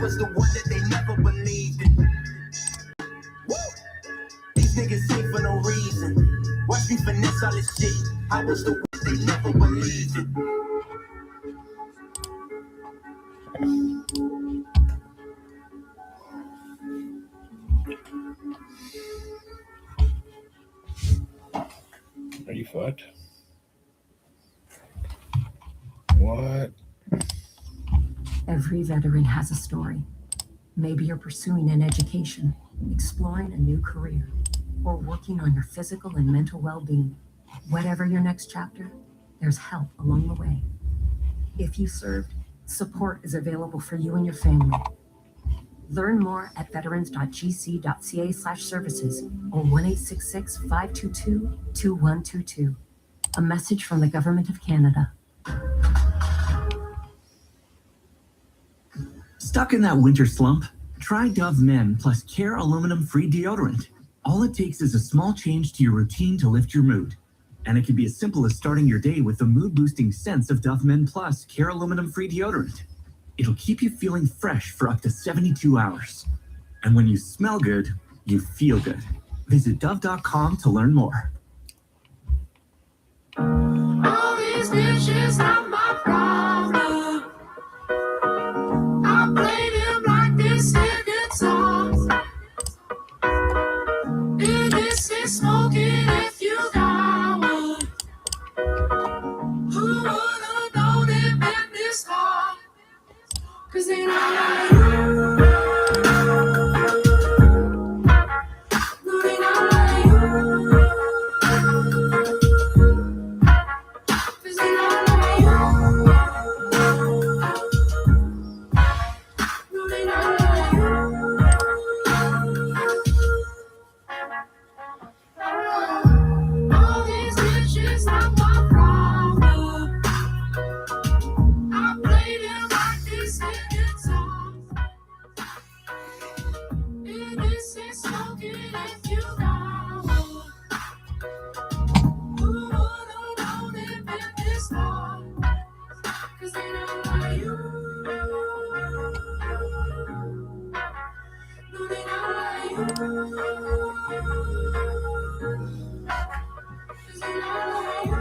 was the one that they never believed in. Woo! These niggas say for no reason. Watch me finesse all this shit. I was the one they never believed in. Are you fucked? What? Every veteran has a story. Maybe you're pursuing an education, exploring a new career, or working on your physical and mental well-being. Whatever your next chapter, there's help along the way. If you served, support is available for you and your family. Learn more at veterans.gc.ca/services or 1-866-522-2122. A message from the Government of Canada. Stuck in that winter slump? Try Dove Men plus Care aluminum-free deodorant. All it takes is a small change to your routine to lift your mood. And it can be as simple as starting your day with the mood-boosting scents of Dove Men plus Care aluminum-free deodorant. It'll keep you feeling fresh for up to 72 hours. And when you smell good, you feel good. Visit Dove.com to learn more. All these bitches are my problem. I play them like this here guitar. It is smoking if you got one. Who would've known it been this hard? 'Cause they not like you. No, they not like you. 'Cause they not like you. No, they not like you. All these bitches are my problem. I play them like this here guitar. It is smoking if you got one. Who would've known it been this hard? 'Cause they don't like you. No, they don't like you. 'Cause they don't like you.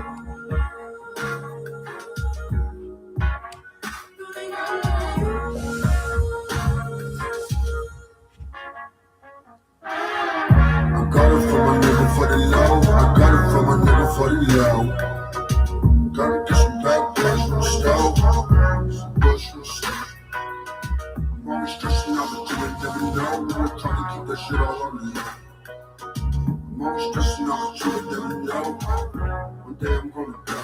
No, they don't like you. I got it from my nigga for the low. I got it from my nigga for the low. Gotta get some back brush from the stove. Brush from the stove. I'm always stressing out, but you ain't never know. I'm trying to keep that shit all on the low. I'm always stressing out, but you ain't never know. One day I'm gonna go.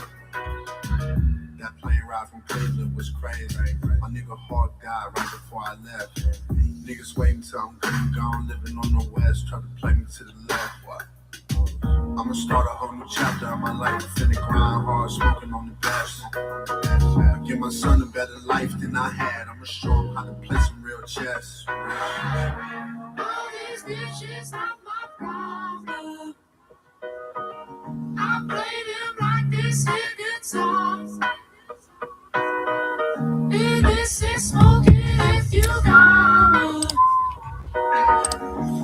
That plane ride from Cleveland was crazy. My nigga hard died right before I left. Niggas waiting till I'm gone, living on the west, try to play me to the left. What? I'ma start a whole new chapter of my life, finna grind hard, smoking on the best. I give my son a better life than I had. I'ma show him how to play some real chess. All these bitches are my problem. I play them like this here guitar. It is smoking if you got one.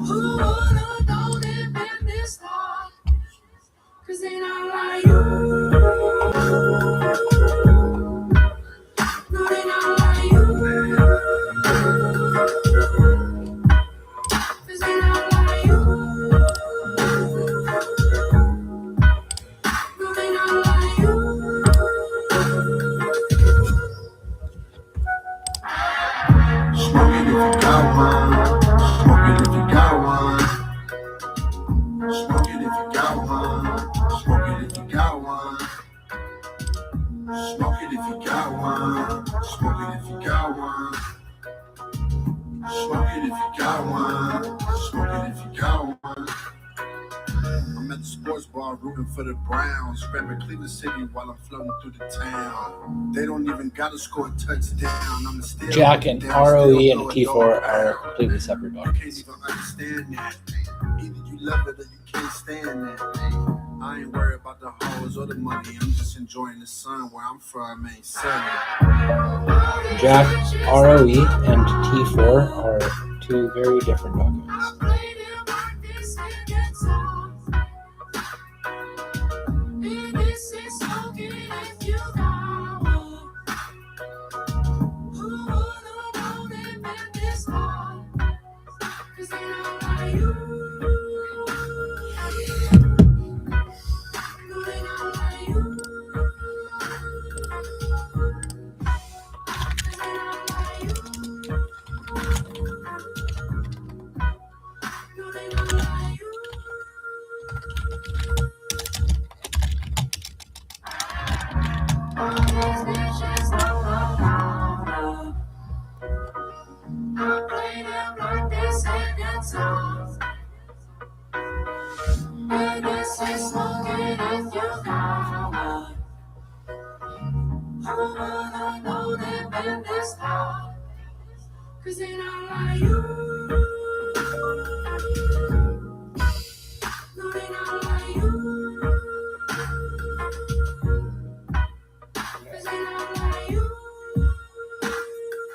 Who would've known it been this hard? 'Cause they not like you. No, they not like you. 'Cause they not like you. No, they not like you. Smoke it if you got one. Smoke it if you got one. Smoke it if you got one. Smoke it if you got one. Smoke it if you got one. Smoke it if you got one. Smoke it if you got one. Smoke it if you got one. I'm at the sports bar rooting for the Browns, scrapping Cleveland City while I'm floating through the town. They don't even gotta score a touchdown. I'm still Jack and ROE and a T4 are completely separate I dogs. can't even understand that. Either you love it or you can't stand that. I ain't worried about the hoes or the money. I'm just enjoying the sun where I'm from. Ain't sunny. Jack ROE and T4 are two very different documents.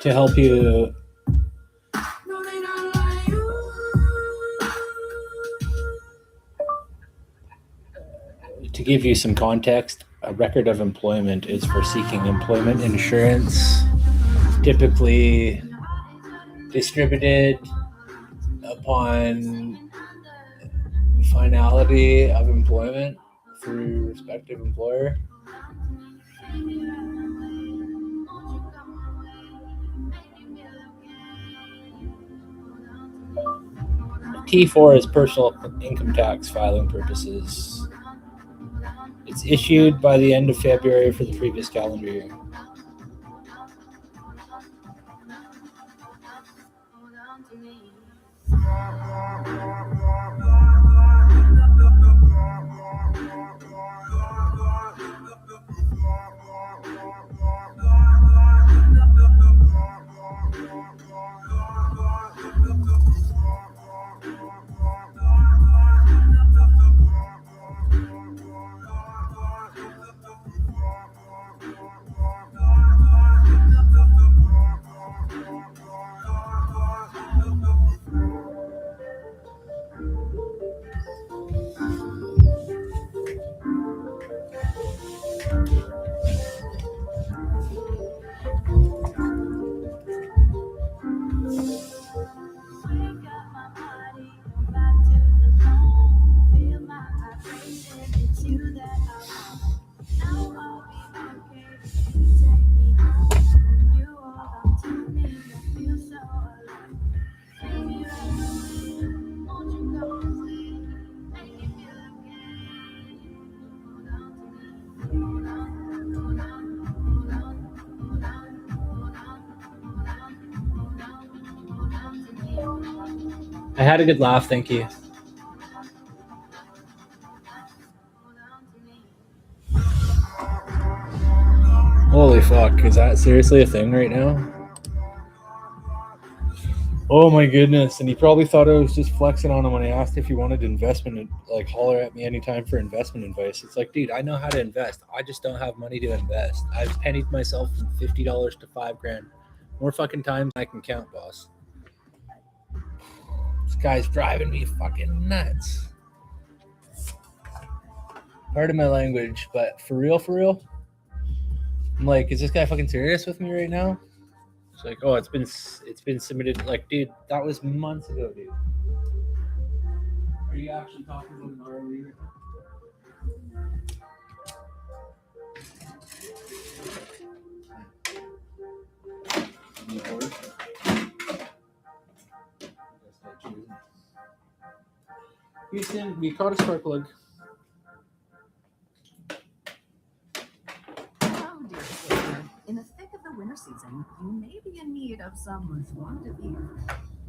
To help you to give you some context, a record of employment is for seeking employment insurance, typically distributed upon finality of employment through respective employer. T4 is personal income tax filing purposes. It's issued by the end of February for the previous calendar year. I had a good laugh, thank you. Holy fuck, is that seriously a thing right now? Oh my goodness, and he probably thought I was just flexing on him when I asked if he wanted investment, like holler at me anytime for investment advice. It's like, dude, I know how to invest. I just don't have money to invest. I've pennied myself from $50 to $5,000. More fucking times than I can count, boss. This guy's driving me fucking nuts. Pardon my language, but for real? I'm like, is this guy fucking serious with me right now? It's like, oh, it's been submitted. Like, dude, that was months ago, dude. Are you actually talking about an ROE right now? Houston, we caught a spark plug. In the thick of the winter season, you may be in need of some rendezvous.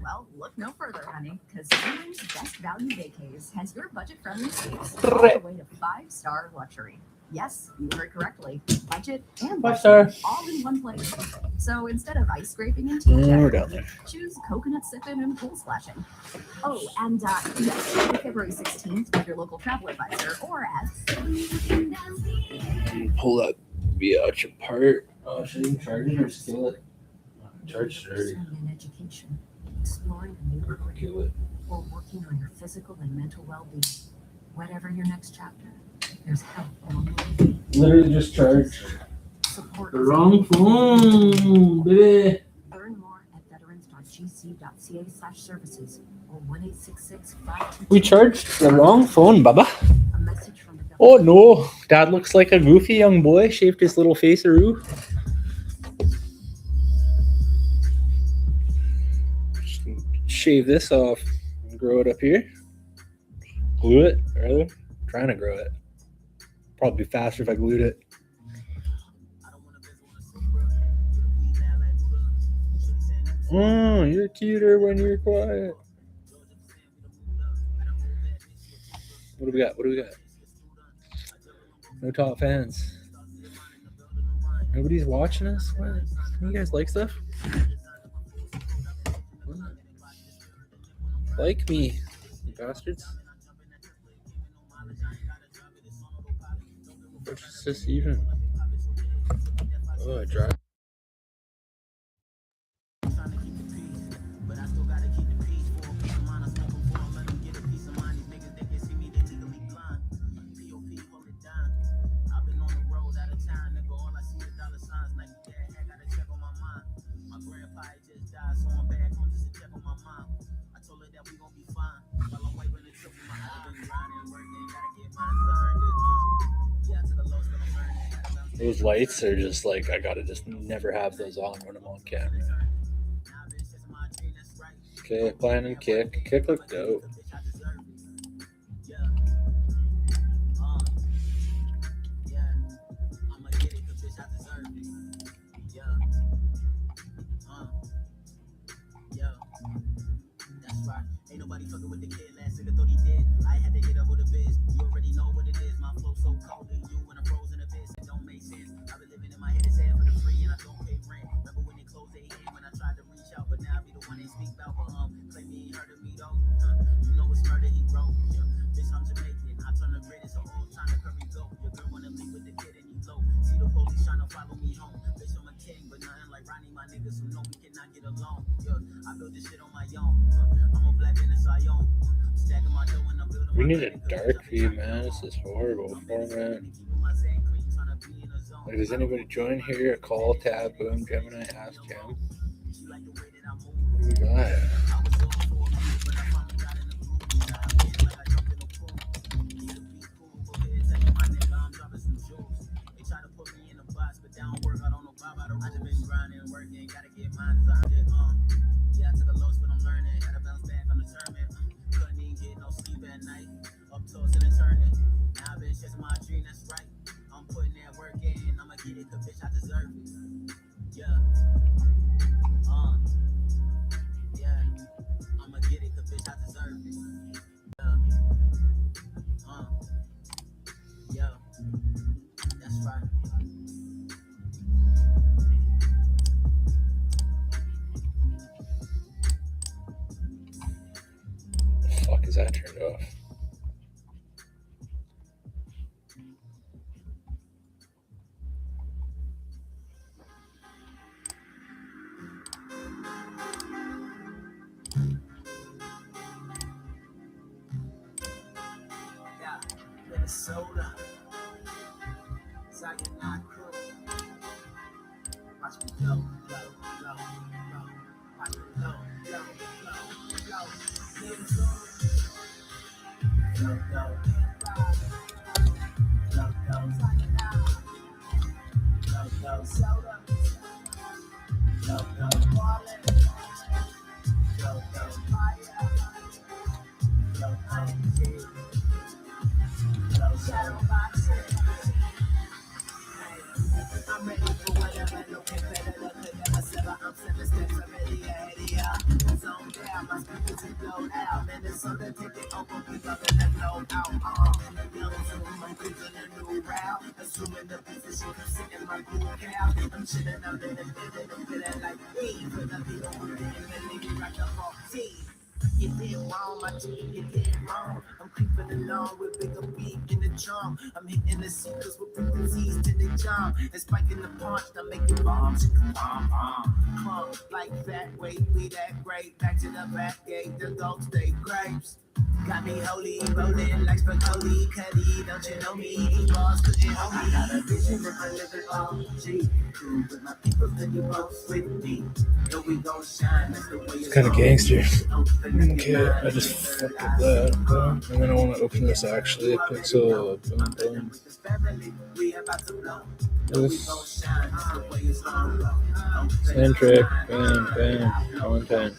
Well, look no further, honey, because Siemens Best Value Vacays has your budget-friendly suites all the way to 5-star luxury. Yes, you heard correctly. Budget and Five star. all in one place. So instead of ice scraping and We're down there. choose coconut sipping and pool splashing. Oh, and yes, February 16th with your local travel advisor or at Pull that biatch apart. Oh, should I charge it or steal it? Charge dirty. In education, exploring a new career, Kill it. or working on your physical and mental well-being. Whatever your next chapter, there's help along the way. Literally just charge. Support The wrong phone, baby. Learn more at veterans.gc.ca/services or 1-866-522. We charged the wrong phone, Baba. A message from the Oh no, Dad looks like a goofy young boy. Shaved his little face-a-roo. Shave this off and grow it up here. Glue it, rather. Trying to grow it. Probably be faster if I glued it. Oh, you're cuter when you're quiet. What do we got? What do we got? No top fans. Nobody's watching us? What? You guys like stuff? What? Like me, you bastards. What's this even? Oh, I drive. Those lights are just like, I gotta just never have those on when I'm on camera. Okay, plan and kick. Kick looked dope. Ain't nobody fucking with the kid. Last nigga thought he did. I had to get up with a biz. You already know what it is. My flow so cold and you when I'm frozen abyss. It don't make sense. I've been living in my head. It's half for the free and I don't pay rent. Remember when they closed their hand when I tried to reach out, but now I be the one they speak about. But claim he ain't heard of me though. You know it's murder he wrote. Bitch, I'm Jamaican. I turn the greatest of all time to curry go. Your girl wanna leave with the kid and you low. See the police trying to follow me home. Bitch, I'm a king, but nothing like Ronnie, my niggas who know we cannot get along. I built this shit on my own. I'm a black in a Sion. Stacking my dough and I'm building. We need a dark feed, man. This is horrible format. Like, does anybody join here? Call, tab, boom, Gemini, ask Gem. What do we got? Fuck, is that turned off? Minnesota, 𝙬𝙞𝙩𝙝. Watch me go, go, go, go. Watch me go, go, go, go. Minnesota, go, go, go, go, 𝙬𝙞𝙩𝙝. Go, go, soda. Go, go, wallet. Go, go, fire. Go, go, kid. Shadow boxing. I'm ready for whatever, no competitor could assuming the position, I'm sitting my cool cow. I'm chilling out in the building, I'm feeling like me. Put up the over and let me rock the whole team. You did wrong, my team, you did wrong. I'm creeping along with bigger beat in the drum. I'm hitting the seekers with frequencies to the jump. And spiking the punch, I'm making bombs. Bomb, bomb. Clump like that weight, we that great. Back to the back gate, the dogs stay grapes. Got me holy, rolling like spaghetti, cutty. Don't you know me? These bars couldn't hold me. I got a vision of a living OG. Cool with my people, then you both with me. And we gon' shine. That's the way it's Kind of gangster. Okay, I just fucked with that. Boom. And then I want to open this actually. Pixel. Boom, boom. This. Same trick. Bam, bam. 110.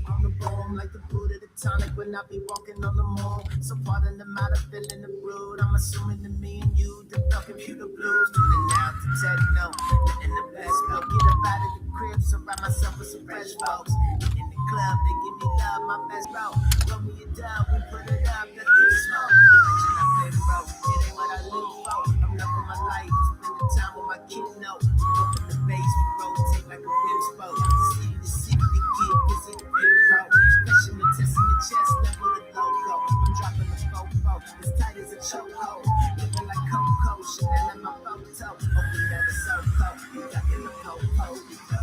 On the boom, like the boot of the tonic when I be walking on the moon. So pardon the matter, feeling the brood. I'm assuming that me and you, the computer blues. Tuning out to techno, letting the best go. Get up out of the crib, surround myself with some fresh folks. In the club, they give me love, my best bro. Roll me it down, we put it up, let it smoke. Direction I play, bro. It ain't what I live for. I'm loving my life, spending time with my kid, no. Up in the base, we rotate like a whip boat. See the city, get busy, the big bro. Special test in the chest, level the logo. I'm dropping the fofo, as tight as a chokehold. Living like Coco, Chanel in my photo. Hoping that it's so cold. You got in the po-po, we go.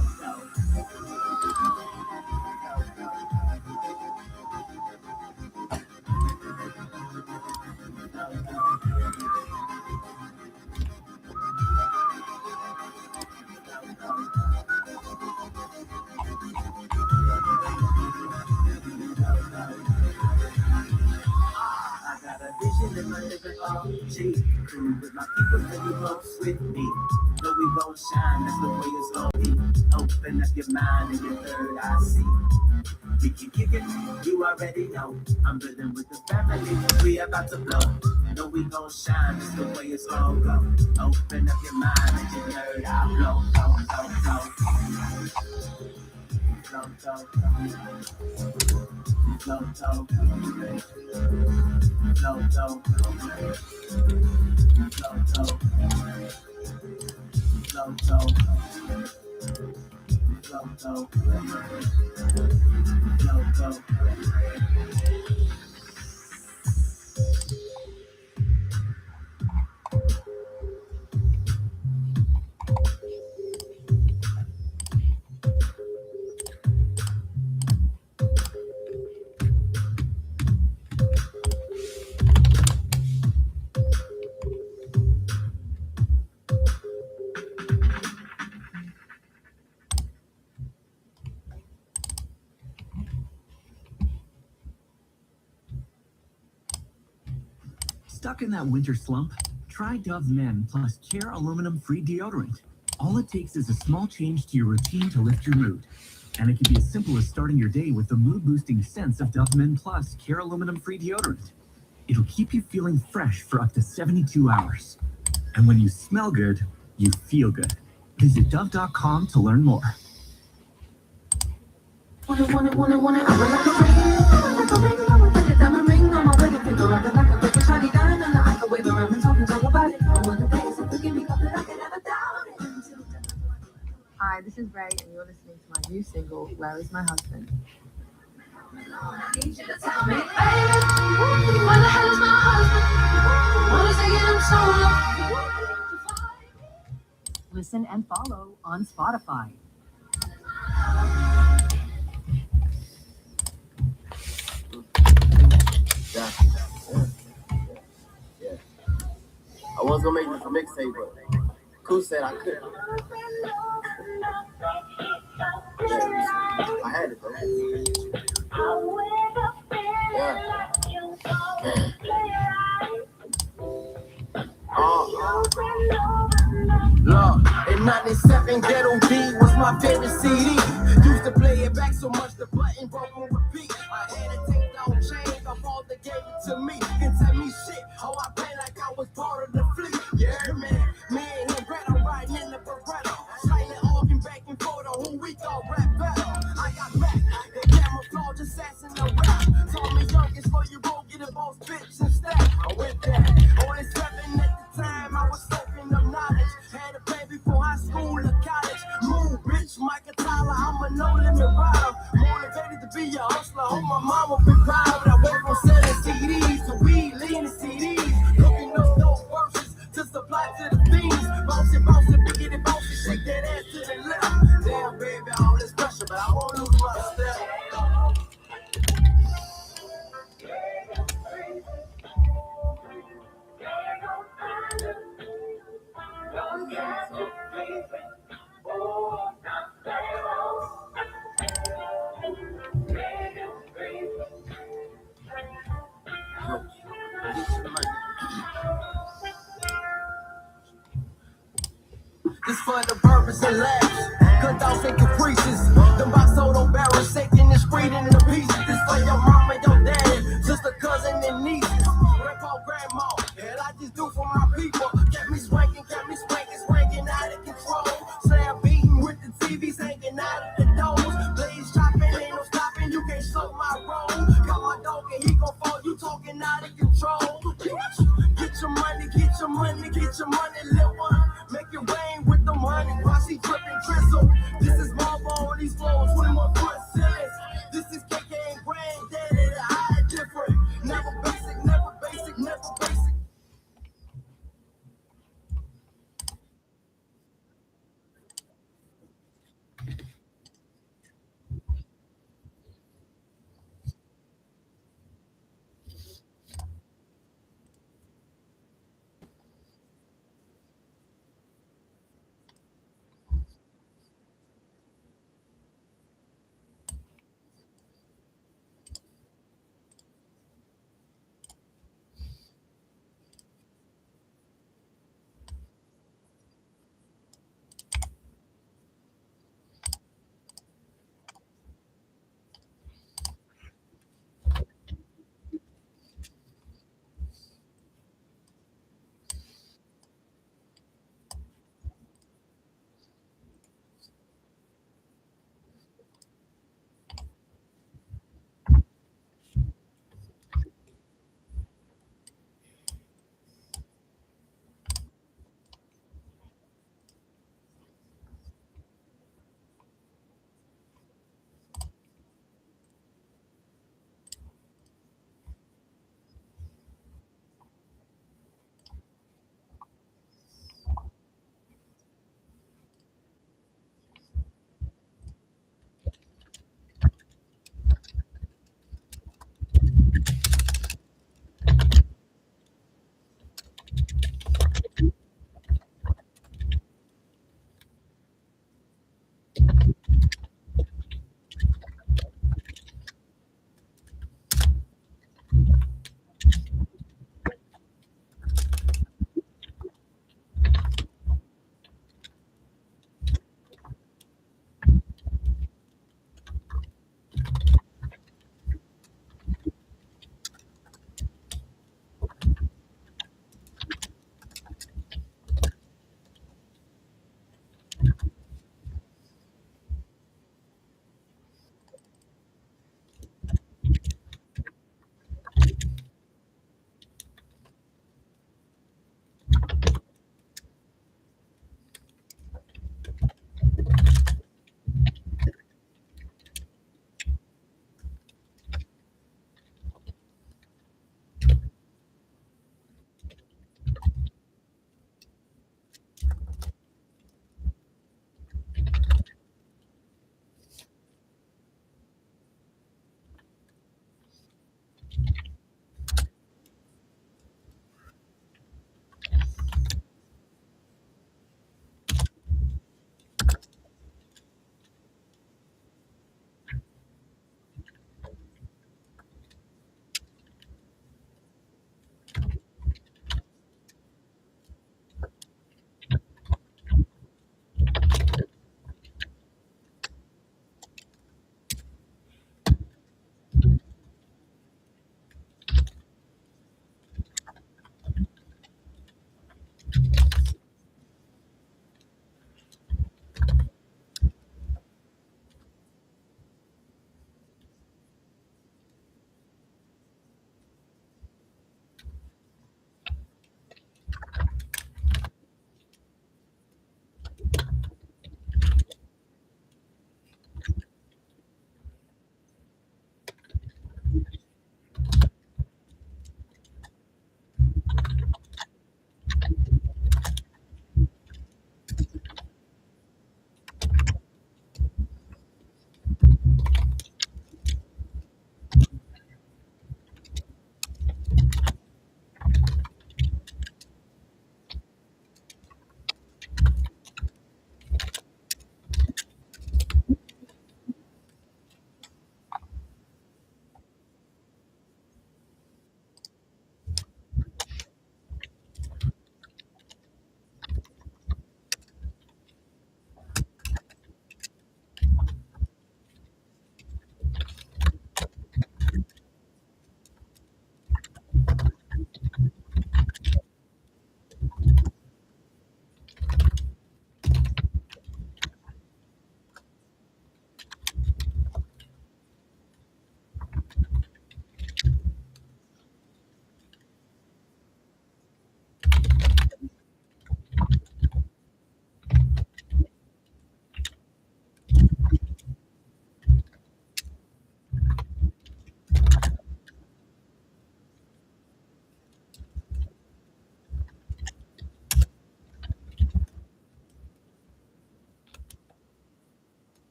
Vision my living OG. Cool with my people, then you both with me. Know we gon' shine, that's the way it's gon' be. Open up your mind and your third eye see. We can kick it, you already know. I'm building with the family, we about to blow. Know we gon' shine, that's the way it's gon' go. Open up your mind and your third eye blow. Stuck in that winter slump? Try Dove Men plus Care aluminum-free deodorant. All it takes is a small change to your routine to lift your mood. And it can be as simple as starting your day with the mood-boosting scents of Dove Men plus Care aluminum-free deodorant. It'll keep you feeling fresh for up to 72 hours. And when you smell good, you feel good. Visit Dove.com to learn more. Want it, I would like a ring, I would like a diamond ring on my wedding finger. I would like a big shiny diamond, I could wave around and talk about it. I want the things that give me comfort, I can never doubt it. Hi, this is Ray, and you're listening to my new single, Where Is My Husband? I need you to tell me, baby, where the hell is my husband? Wanna take it, I'm so Listen and follow on Spotify. Yeah. I was gonna make this a mixtape, but Cool said I couldn't. Yeah, I had it though. Yeah. Look, in 97, Ghetto D was my favorite CD. Used to play it back so much the button broke on repeat. I had to take down chains off all that gave it to me. Can tell me shit, oh I play like I was part of the fleet. Yeah, man, me and him Greta riding in the Beretta. Silent arguing back and forth on who we thought rap better. I got back, the camouflage assassin the rap. Told me youngest for you roll, get a boss bitch and stack. I went there, on his back. This for the purpose of laughs. Cut off and caprices. Them box soda barrels shaking and screaming in the pieces. This for your mama, your dad, sister, cousin, and nieces. Grandpa, grandma, and I just do for my people. Kept me swanking, swanking out of control. Slab beating with the TVs hanging out of the doors. Blades chopping, ain't no stopping, you can't suck my roll. Got my dog and he gon' fall, you talking out of control. Get your money, get your money, get your money, little one. Make it rain with the money, while she dripping drizzle. This is Marvel on these floors, 21 foot ceilings. This is KK and Granddaddy, the high different. Never basic, never basic, never basic.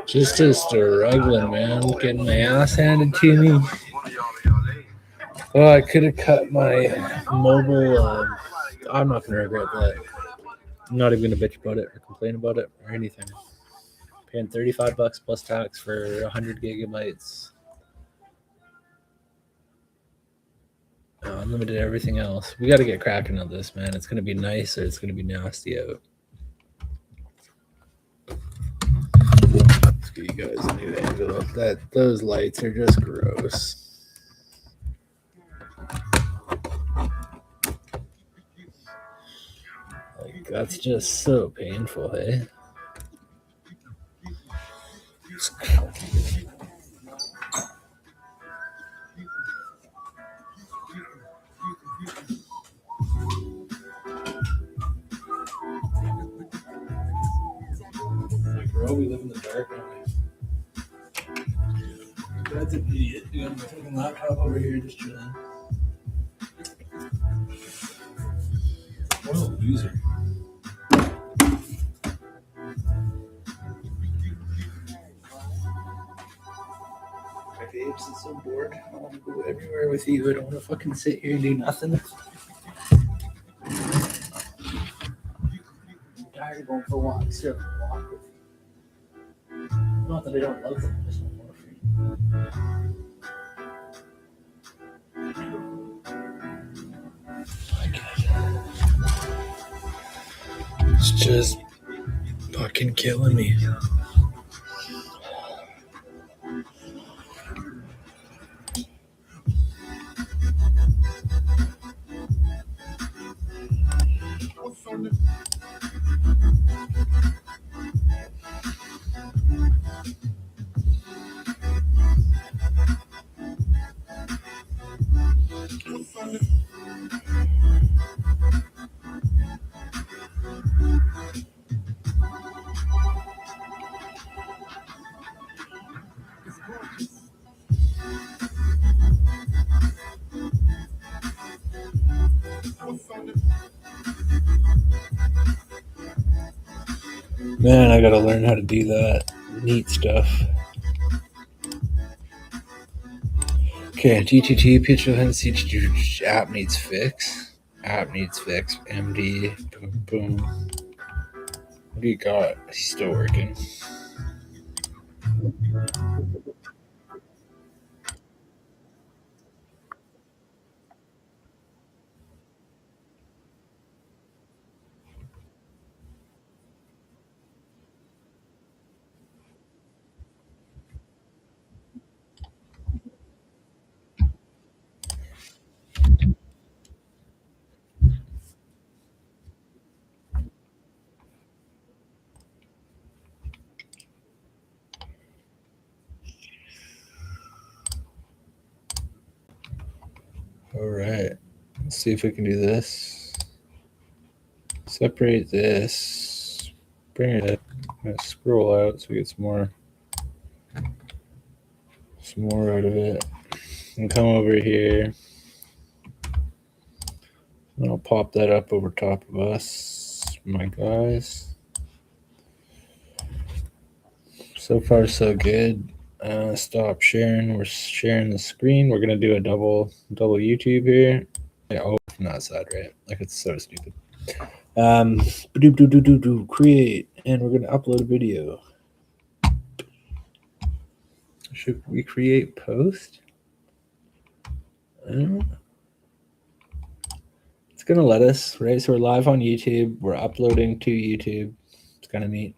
Just struggling, man. Getting my ass handed to me. Oh, I could have cut my mobile. I'm not going to regret that. I'm not even going to bitch about it or complain about it or anything. Paying $35 plus tax for 100 gigabytes. Unlimited everything else. We got to get cracking on this, man. It's going to be nice or it's going to be nasty out. Let's get you guys a new envelope. Those lights are just gross. Like, that's just so painful, hey? Bro, we live in the dark, don't we? That's an idiot. You got my fucking laptop over here just chilling. What a loser. My babes is so bored. I want to go everywhere with you. I don't want to fucking sit here and do nothing. I'm tired of going for walks. So walk with you. Not that I don't love them, I just want more free. It's just fucking killing me. Man, I gotta learn how to do that neat stuff. Okay, GTT pitch events. App needs fix. App needs fix. MD. Boom, boom. What do you got? He's still working. All right, let's see if we can do this. Separate this, bring it up, I'm gonna scroll out so we get some more out of it. And come over here. And I'll pop that up over top of us, my guys. So far, so good. Stop sharing. We're sharing the screen. We're gonna do a double YouTube here. Yeah, oh, from that side, right? Like, it's so stupid. Create, and we're gonna upload a video. Should we create post? It's gonna let us, right? So we're live on YouTube. We're uploading to YouTube. It's kind of neat.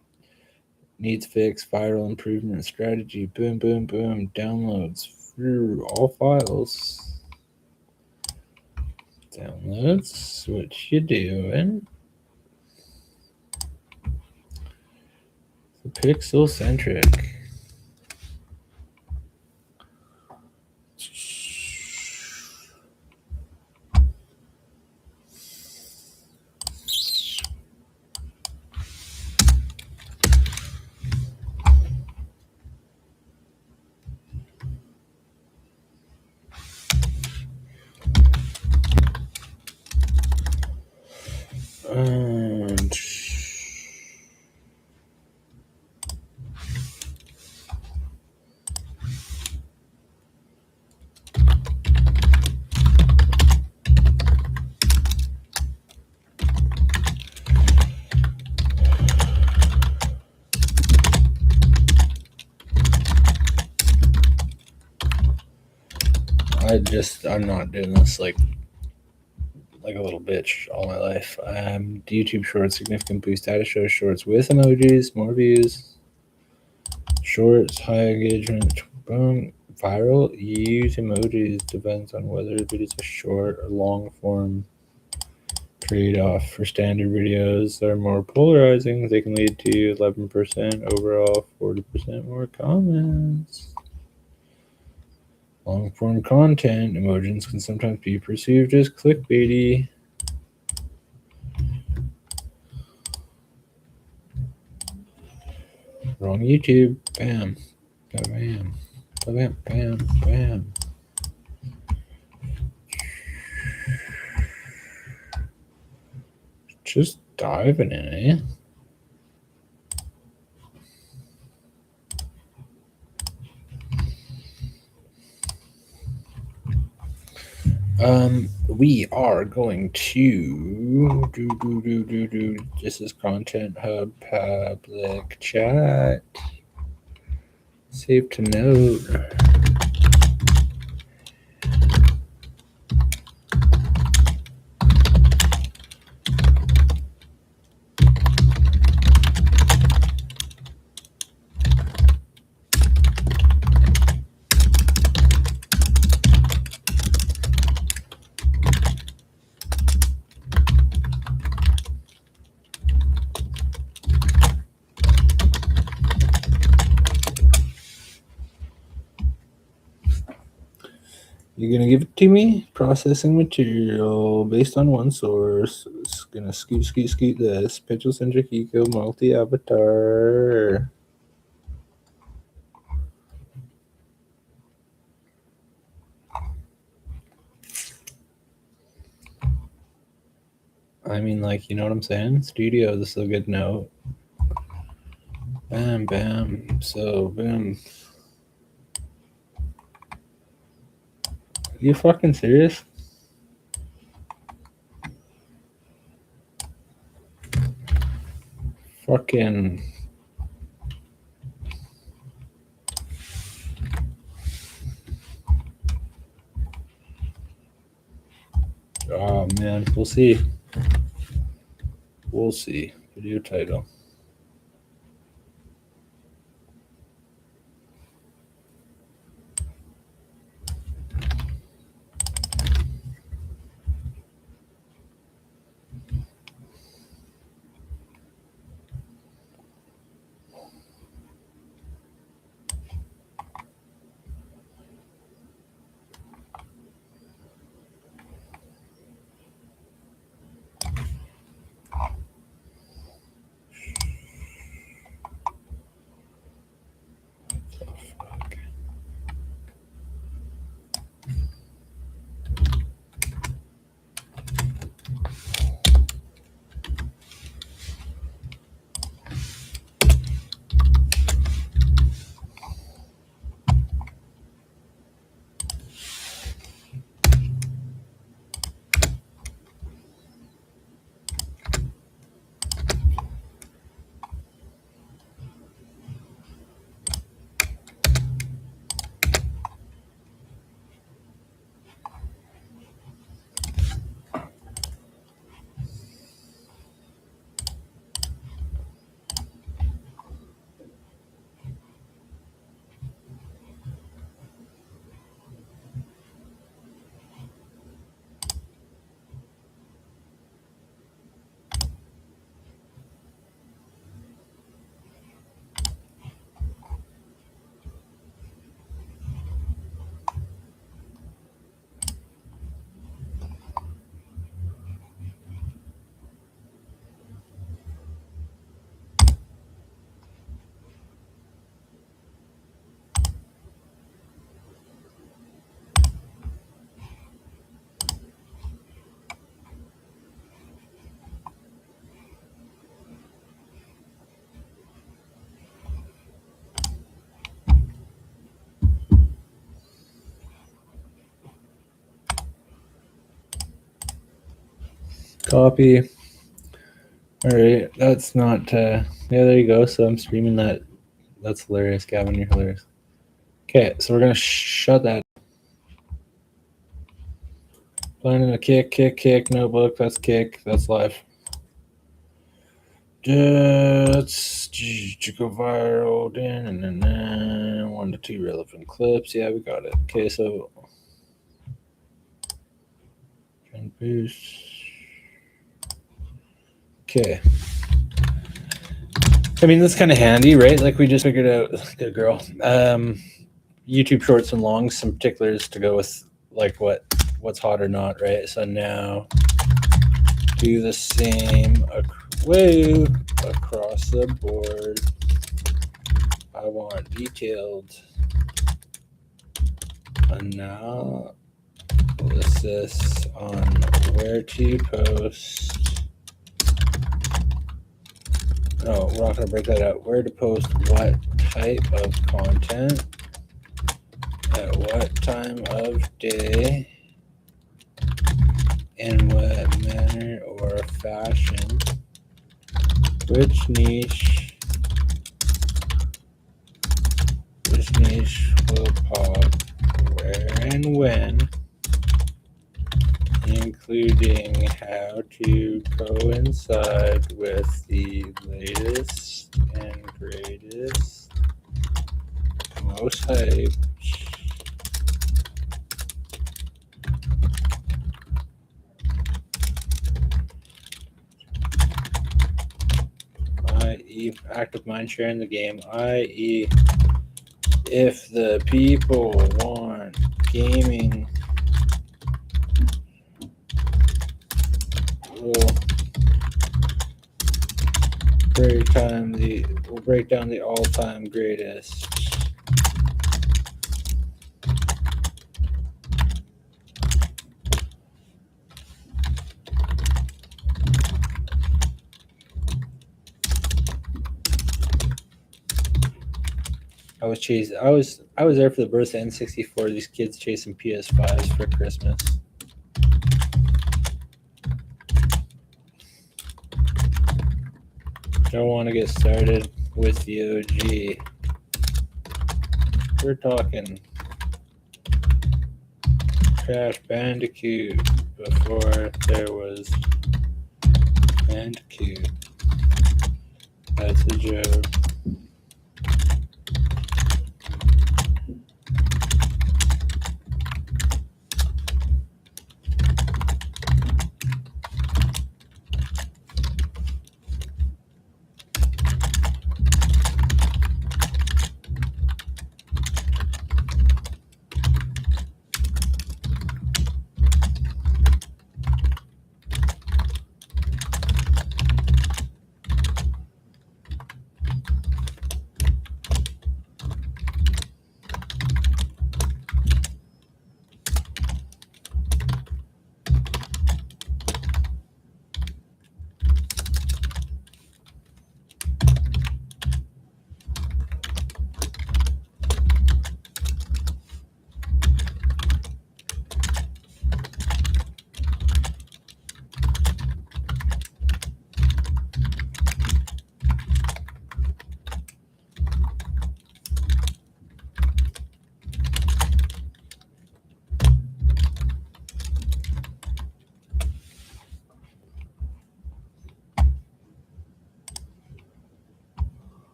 Needs fix, viral improvement strategy. Boom, boom, boom. Downloads through all files. Downloads. What you doing? Pixel centric. And I'm not doing this like a little bitch all my life. YouTube Shorts, significant boost. How to show shorts with emojis, more views. Shorts, high engagement, boom. Viral, use emojis. Depends on whether the video is a short or long form. Trade-off for standard videos are more polarizing. They can lead to 11% overall, 40% more comments. Long-form content, emojis can sometimes be perceived as clickbaity. Wrong YouTube. Bam. Bam. Bam. Bam. Bam. Just diving in, eh? We are going to do. This is Content Hub public chat. Save to note. You're going to give it to me? Processing material based on one source. It's going to scoot this. Pixel-centric eco multi-avatar. I mean, like, you know what I'm saying? Studio, this is a good note. Bam, bam. So, boom. Are you fucking serious? Fucking. Oh, man. We'll see. We'll see. Video title. Copy. All right, that's not. Yeah, there you go. So I'm streaming that. That's hilarious, Gavin. You're hilarious. Okay, so we're gonna shut that. Planning a kick notebook. That's kick. That's live. Let's go viral. 1 to 2 relevant clips. Yeah, we got it. Okay, so trend boost. Okay. I mean, that's kind of handy, right? Like we just figured out. Good girl. YouTube shorts and longs, some particulars to go with like what's hot or not, right? So now do the same way across the board. I want detailed analysis on where to post. No, we're not going to break that out. Where to post what type of content at what time of day, in what manner or fashion, which niche will pop, where and when, including how to coincide with the latest and greatest, most hyped, i.e. active mind share in the game, i.e. if the people want gaming, we'll break down the all-time greatest. I was there for the birth of N64. These kids chasing PS5s for Christmas. Don't want to get started with the OG. We're talking Crash Bandicoot before there was Bandicoot. That's a joke.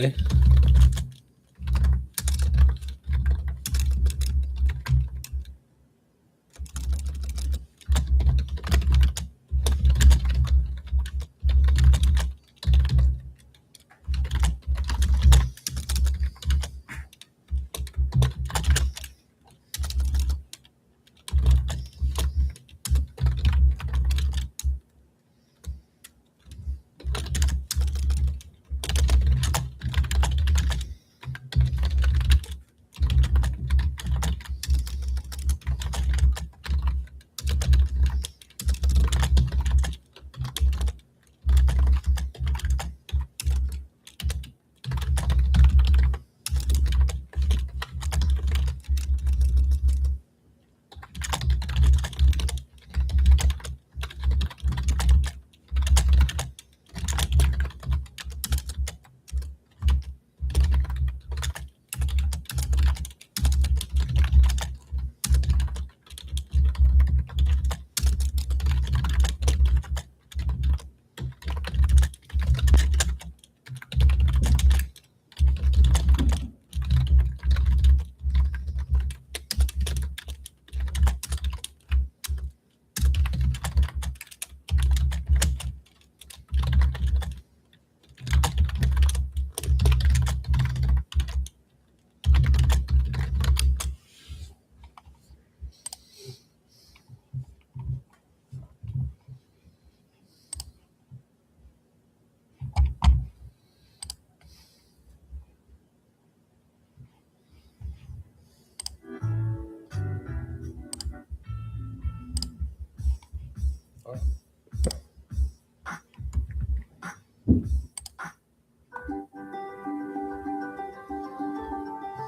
eh?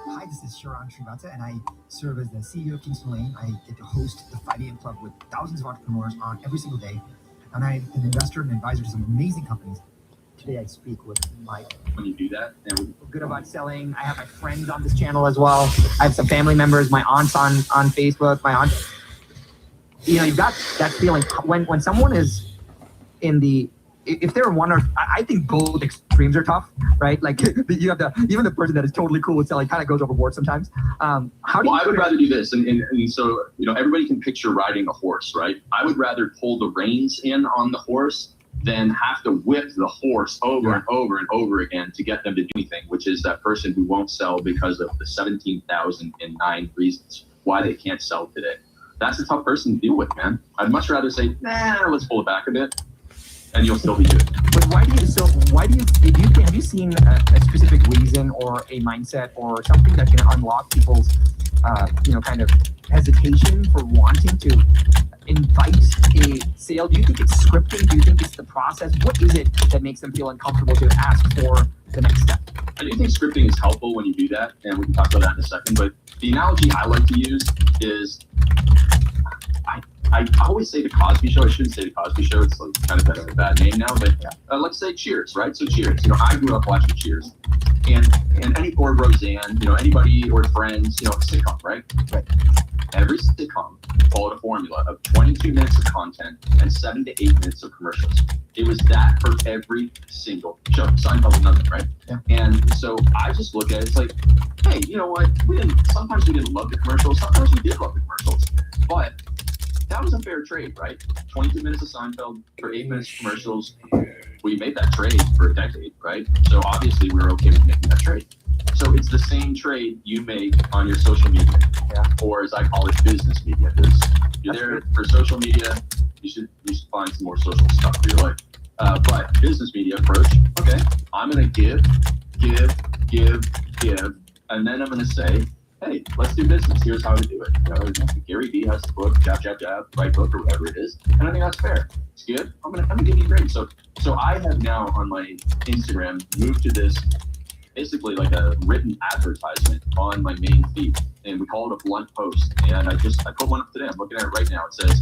Hi, this is 𝙬𝙞𝙩𝙝𝙤, and I serve as the CEO of Kingston Lane. I get to host the 5 a.m. Club with thousands of entrepreneurs on every single day. And I'm an investor and advisor to some amazing companies. Today I speak with Mike. When you do that, and we're good about selling. I have my friends on this channel as well. I have some family members, my aunt's on Facebook, my aunt. You know, you've got that feeling when someone is in the, if they're one or, I think both extremes are tough, right? Like you have even the person that is totally cool with selling kind of goes overboard sometimes. How do you? I would rather do this. And so, you know, everybody can picture riding a horse, right? I would rather pull the reins in on the horse than have to whip the horse over and over and over again to get them to do anything, which is that person who won't sell because of the 17,009 reasons why they can't sell today. That's a tough person to deal with, man. I'd much rather say, nah, let's pull it back a bit. And you'll still be good. But have you seen a specific reason or a mindset or something that can unlock people's, kind of hesitation for wanting to invite a sale? Do you think it's scripting? Do you think it's the process? What is it that makes them feel uncomfortable to ask for the next step? I do think scripting is helpful when you do that, and we can talk about that in a second. But the analogy I like to use is, I always say the Cosby Show. I shouldn't say the Cosby Show. It's like kind of a bad name now, but let's say Cheers, right? So Cheers. You know, I grew up watching Cheers, and or Roseanne, you know, anybody or friends, you know, sitcom, right? Right. Every sitcom followed a formula of 22 minutes of content and 7 to 8 minutes of commercials. It was that for every single show. Seinfeld was nothing, right? Yeah. And so I just look at it, it's like, hey, you know what? Sometimes we didn't love the commercials. Sometimes we did love the commercials, but that was a fair trade, right? 22 minutes of Seinfeld for 8 minutes of commercials. We made that trade for a decade, right? So obviously we were okay with making that trade. So it's the same trade you make on your social media, or as I call it, business media. Because you're there for social media, you should find some more social stuff for your life. But business media approach, okay, I'm gonna give, and then I'm gonna say, hey, let's do business. Here's how to do it. You know, Gary Vee has the book, jab, right book, or whatever it is. And I think that's fair. It's good. I'm gonna give you a grade. So I have now on my Instagram moved to this basically like a written advertisement on my main feed, and we call it a blunt post. And I put one up today. I'm looking at it right now. It says,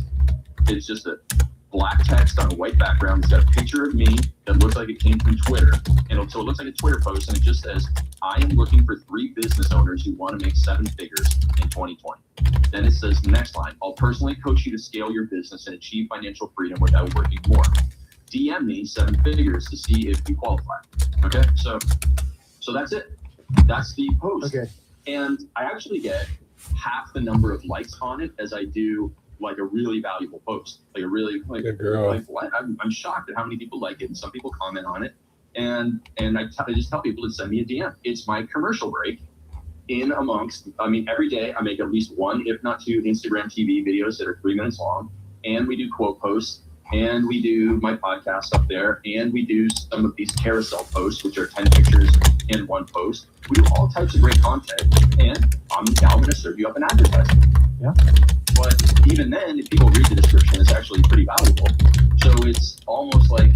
it's just a black text on a white background. It's got a picture of me that looks like it came from Twitter. So it looks like a Twitter post, and it just says, I am looking for 3 business owners who want to make 7 figures in 2020. Then it says, next line, I'll personally coach you to scale your business and achieve financial freedom without working more. DM me 7 figures to see if you qualify. Okay, so So that's it. That's the post. Okay. And I actually get half the number of likes on it as I do like a really valuable post, like a really like, Good girl. like what? I'm shocked at how many people like it, and some people comment on it. And I just tell people to send me a DM. It's my commercial break in amongst. I mean, every day I make at least one, if not two, Instagram TV videos that are 3 minutes long, and we do quote posts, and we do my podcast up there, and we do some of these carousel posts, which are 10 pictures in one post. We do all types of great content, and I'm now going to serve you up an advertisement. Yeah. But even then, if people read the description, it's actually pretty valuable. So it's almost like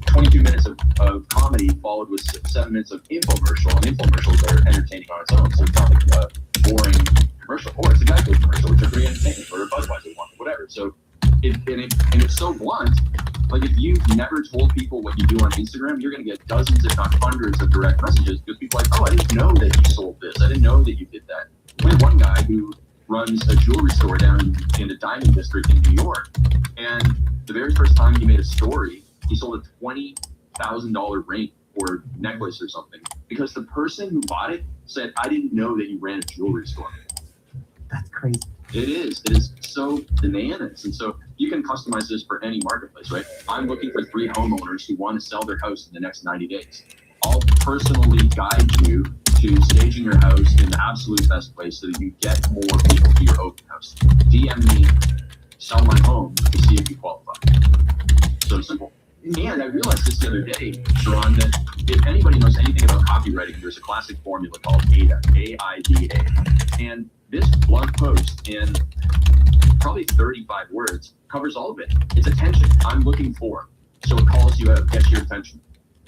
22 minutes of comedy followed with 7 minutes of infomercial, and infomercials are entertaining on its own. So it's not like a boring commercial, or it's a Geico commercial, which are pretty entertaining, or a Budweiser one, whatever. So it's so blunt. Like if you've never told people what you do on Instagram, you're going to get dozens, if not hundreds, of direct messages because people are like, oh, I didn't know that you sold this. I didn't know that you did that. We have one guy who runs a jewelry store down in the Diamond District in New York, and the very first time he made a story, he sold a $20,000 ring or necklace or something because the person who bought it said, I didn't know that you ran a jewelry store. That's crazy. It is so bananas. And so you can customize this for any marketplace, right? I'm looking for 3 homeowners who want to sell their house in the next 90 days. I'll personally guide you to staging your house in the absolute best place so that you get more people to your open house. DM me, sell my home to see if you qualify. So simple. And I realized this the other day, Sharon, that if anybody knows anything about copywriting, there's a classic formula called AIDA, A-I-D-A. And this blog post in probably 35 words covers all of it. It's attention. I'm looking for. So it calls you out, gets your attention.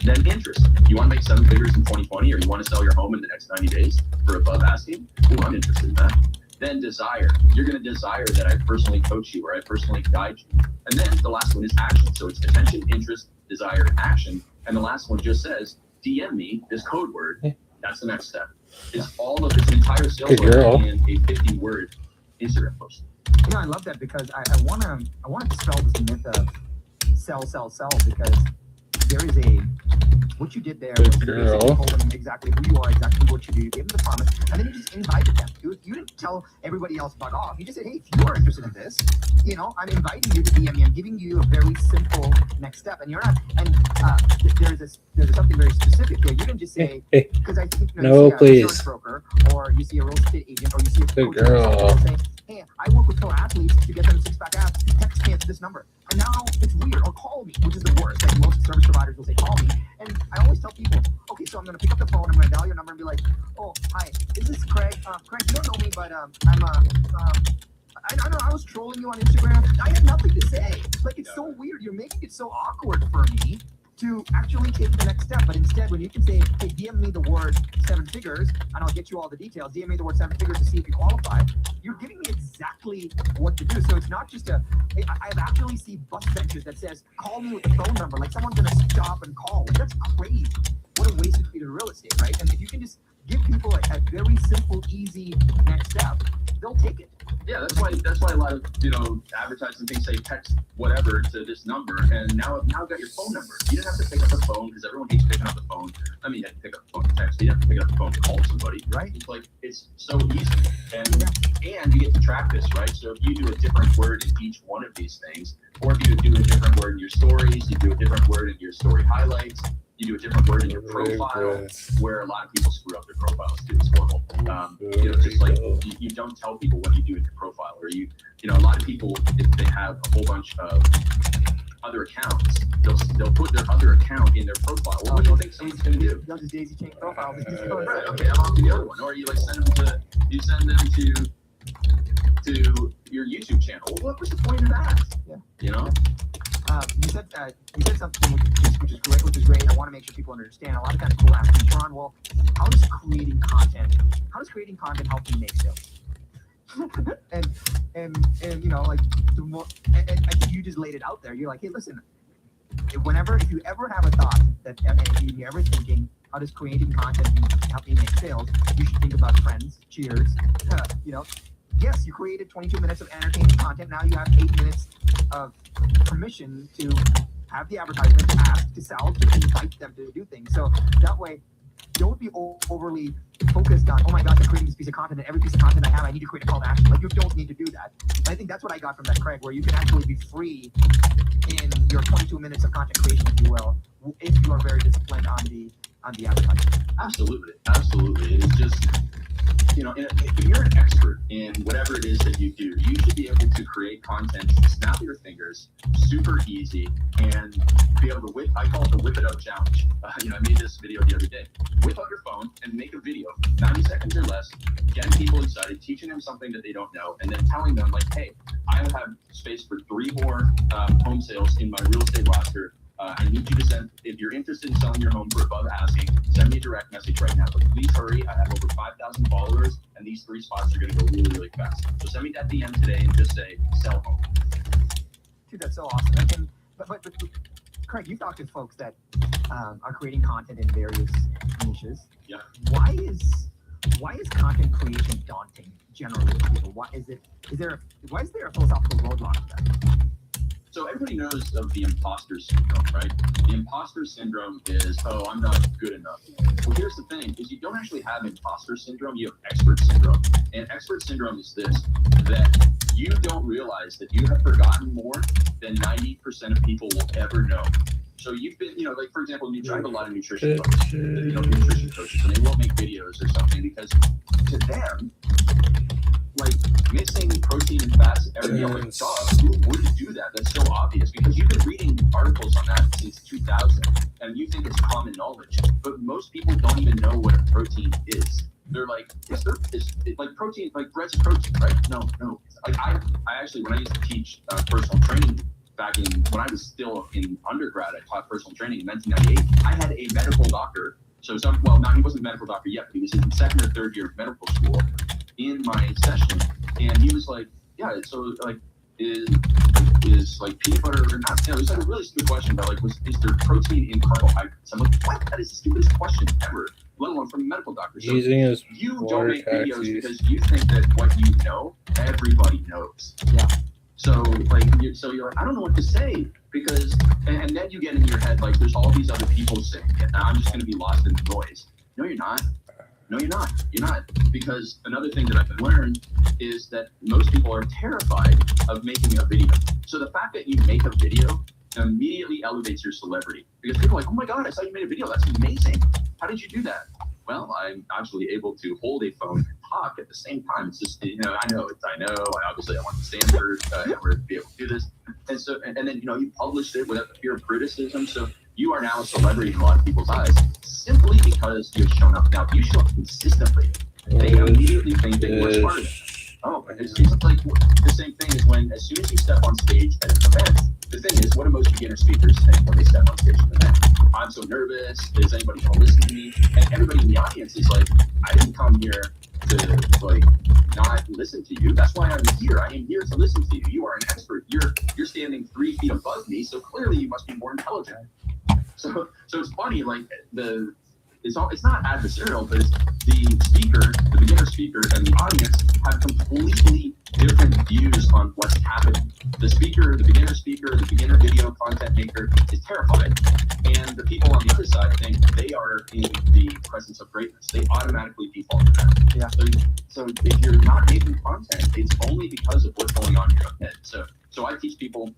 Then interest. You want to make 7 figures in 2020, or you want to sell your home in the next 90 days for above asking? Ooh, I'm interested in that. Then desire. You're going to desire that I personally coach you or I personally guide you. And then the last one is action. So it's attention, interest, desire, action. And the last one just says, DM me this code word. That's the next step. It's all of this entire sales letter in a 50-word Instagram post. You know, I love that because I want to dispel this myth of sell, because there is a, what you did there was you basically told them exactly who you are, exactly what you do, you gave them the promise, and then you just invited them. You didn't tell everybody else about off. You just said, hey, if you are interested in this, you know, I'm inviting you to DM me. I'm giving you a very simple next step, and you're not, and there's something very specific here. You didn't just say, because I think, you know, you see a insurance broker, or you see a real estate agent, or you see a coach saying, hey, I work with pro athletes to get them 6-pack abs. Text me at this number. And now it's weird. Or call me, which is the worst. Like most service providers will say, call me. And I always tell people, okay, so I'm going to pick up the phone. I'm going to dial your number and be like, oh, hi, is this Craig? Craig, you don't know me, but I don't know. I was trolling you on Instagram. I had nothing to say. Like, it's so weird. You're making it so awkward for me to actually take the next step. But instead, when you can say, hey, DM me the word 7 figures, and I'll get you all the details. DM me the word 7 figures to see if you qualify. You're giving me exactly what to do. So it's not just I've actually seen bus benches that says, call me with the phone number. Like someone's going to stop and call. Like, that's crazy. What a waste of real estate, right? And if you can just give people a very simple, easy next step, they'll take it. Yeah, that's why a lot of, you know, advertising things say text whatever to this number, and now I've got your phone number. You didn't have to pick up the phone because everyone hates picking up the phone. I mean, you had to pick up the phone to text. You didn't have to pick up the phone to call somebody. Right. It's like, it's so easy. And you get to track this, right? So if you do a different word in each one of these things, or if you do a different word in your stories, you do a different word in your story highlights, you do a different word in your profile, where a lot of people screw up their profiles too. It's horrible. You know, just like you don't tell people what you do in your profile, or you know, a lot of people, if they have a whole bunch of other accounts, they'll put their other account in their profile. Well, what do you think someone's going to do? They'll just daisy chain profile. Right. Okay, I'm on to the other one. Or you like send them to your YouTube channel. Well, what was the point of that? Yeah. You know. You said something which is great. I want to make sure people understand. A lot of times people ask me, Sharon, well, how does creating content help you make sales? and you know, like the more, and I think you just laid it out there. You're like, hey, listen, if you ever have a thought that you're ever thinking, how does creating content help you make sales? You should think about friends. Cheers. You know. Yes, you created 22 minutes of entertaining content. Now you have 8 minutes of permission to have the advertisement, to ask, to sell, to invite them to do things. So that way, don't be overly focused on, oh my gosh, I'm creating this piece of content, and every piece of content I have, I need to create a call to action. Like, you don't need to do that. And I think that's what I got from that, Craig, where you can actually be free in your 22 minutes of content creation, if you will, if you are very disciplined on the advertising. Absolutely. It's just, if you're an expert in whatever it is that you do, you should be able to create content, snap your fingers, super easy, and be able to I call it the whip it out challenge. I made this video the other day. Whip out your phone and make a video, 90 seconds or less, getting people excited, teaching them something that they don't know, and then telling them, like, hey, I have space for 3 more home sales in my real estate roster. I need you to send, if you're interested in selling your home for above asking, send me a direct message right now. But please hurry. I have over 5,000 followers, and these 3 spots are going to go really, really fast. So send me that DM today and just say, sell home. Dude, that's so awesome. But Craig, you've talked to folks that are creating content in various niches. Yeah. Why is content creation daunting generally to people? Why is there a philosophical roadblock to that? So everybody knows of the imposter syndrome, right? The imposter syndrome is, oh, I'm not good enough. Well, here's the thing, is you don't actually have imposter syndrome, you have expert syndrome. And expert syndrome is this, that you don't realize that you have forgotten more than 90% of people will ever know. So you've been, like, for example, you drive a lot of nutrition coaches, nutrition coaches, and they will make videos or something because to them, like, missing protein and fats every day, like, who would do that? That's so obvious because you've been reading articles on that since 2000 and you think it's common knowledge, but most people don't even know what a protein is. They're like, is like protein, like bread's protein, right? No. Like I actually, when I used to teach personal training back when I was still in undergrad, I taught personal training in 1998. I had a medical doctor. So he wasn't a medical doctor yet, but he was in 2nd or 3rd year of medical school in my session, and he was like, yeah, so like is like peanut butter or not? It was like a really stupid question about like, is there protein in carbohydrates? I'm like, what? That is the stupidest question ever, let alone from a medical doctor. So you don't make videos because you think that what you know, everybody knows. Yeah. So you're like, I don't know what to say because, and then you get in your head like, there's all these other people saying it, and I'm just going to be lost in the noise. No, you're not. No, you're not. You're not. Because another thing that I've learned is that most people are terrified of making a video. So the fact that you make a video immediately elevates your celebrity. Because people are like, oh my God, I saw you made a video. That's amazing. How did you do that? Well, I'm actually able to hold a phone and talk at the same time. It's just, I know. Obviously, I want the standard in order to be able to do this. And so, and then, you published it without the fear of criticism. So you are now a celebrity in a lot of people's eyes simply because you've shown up. Now, if you show up consistently, they immediately think that you are smarter. Oh, it's like the same thing as when, as soon as you step on stage at an event, the thing is, what do most beginner speakers think when they step on stage at an event? I'm so nervous. Is anybody going to listen to me? And everybody in the audience is like, I didn't come here to like not listen to you. That's why I'm here. I am here to listen to you. You are an expert. You're standing 3 feet above me, so clearly you must be more intelligent. So it's funny, like it's not adversarial, but it's the speaker, the beginner speaker, and the audience have completely different views on what's happening. The beginner speaker, the beginner video content maker is terrified, and the people on the other side think they are in the presence of greatness. They automatically default to that. Yeah. So if you're not making content, it's only because of what's going on in your head. So I teach people,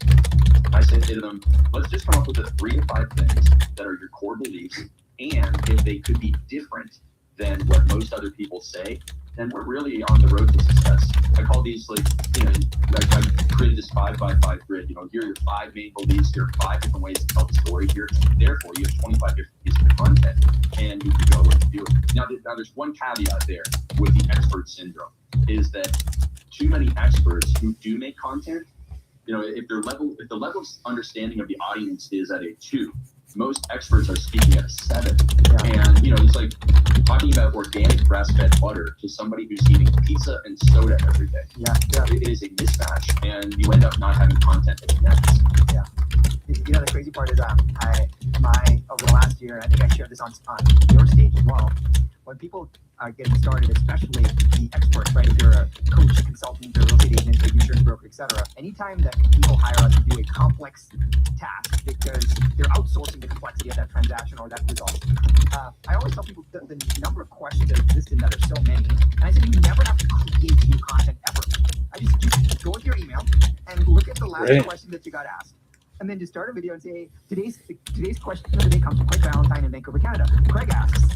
I say to them, let's just come up with the 3 to 5 things that are your core beliefs, and if they could be different than what most other people say, then we're really on the road to success. I call these like I created this 5x5 grid. Here are your 5 main beliefs. Here are 5 different ways to tell the story. Here, therefore, you have 25 different pieces of content, and you can go and do it. Now, there's one caveat there with the expert syndrome, is that too many experts who do make content, if the level of understanding of the audience is at a 2, most experts are speaking at a 7. Yeah. And it's like talking about organic grass-fed butter to somebody who's eating pizza and soda every day. Yeah. It is a mismatch, and you end up not having content that connects. Yeah. The crazy part is over the last year, I think I shared this on your stage as well. When people are getting started, especially the experts, right? If you're a coach, a consultant, a real estate agent, an insurance broker, etc. Anytime that people hire us to do a complex task because they're outsourcing the complexity of that transaction or that result, I always tell people the number of questions that exist in that are so many. And I said you never have to create new content ever. I just go into your email and look at the last question that you got asked. And then just start a video and say, today's question of the day comes from Craig Valentine in Vancouver, Canada. Craig asks,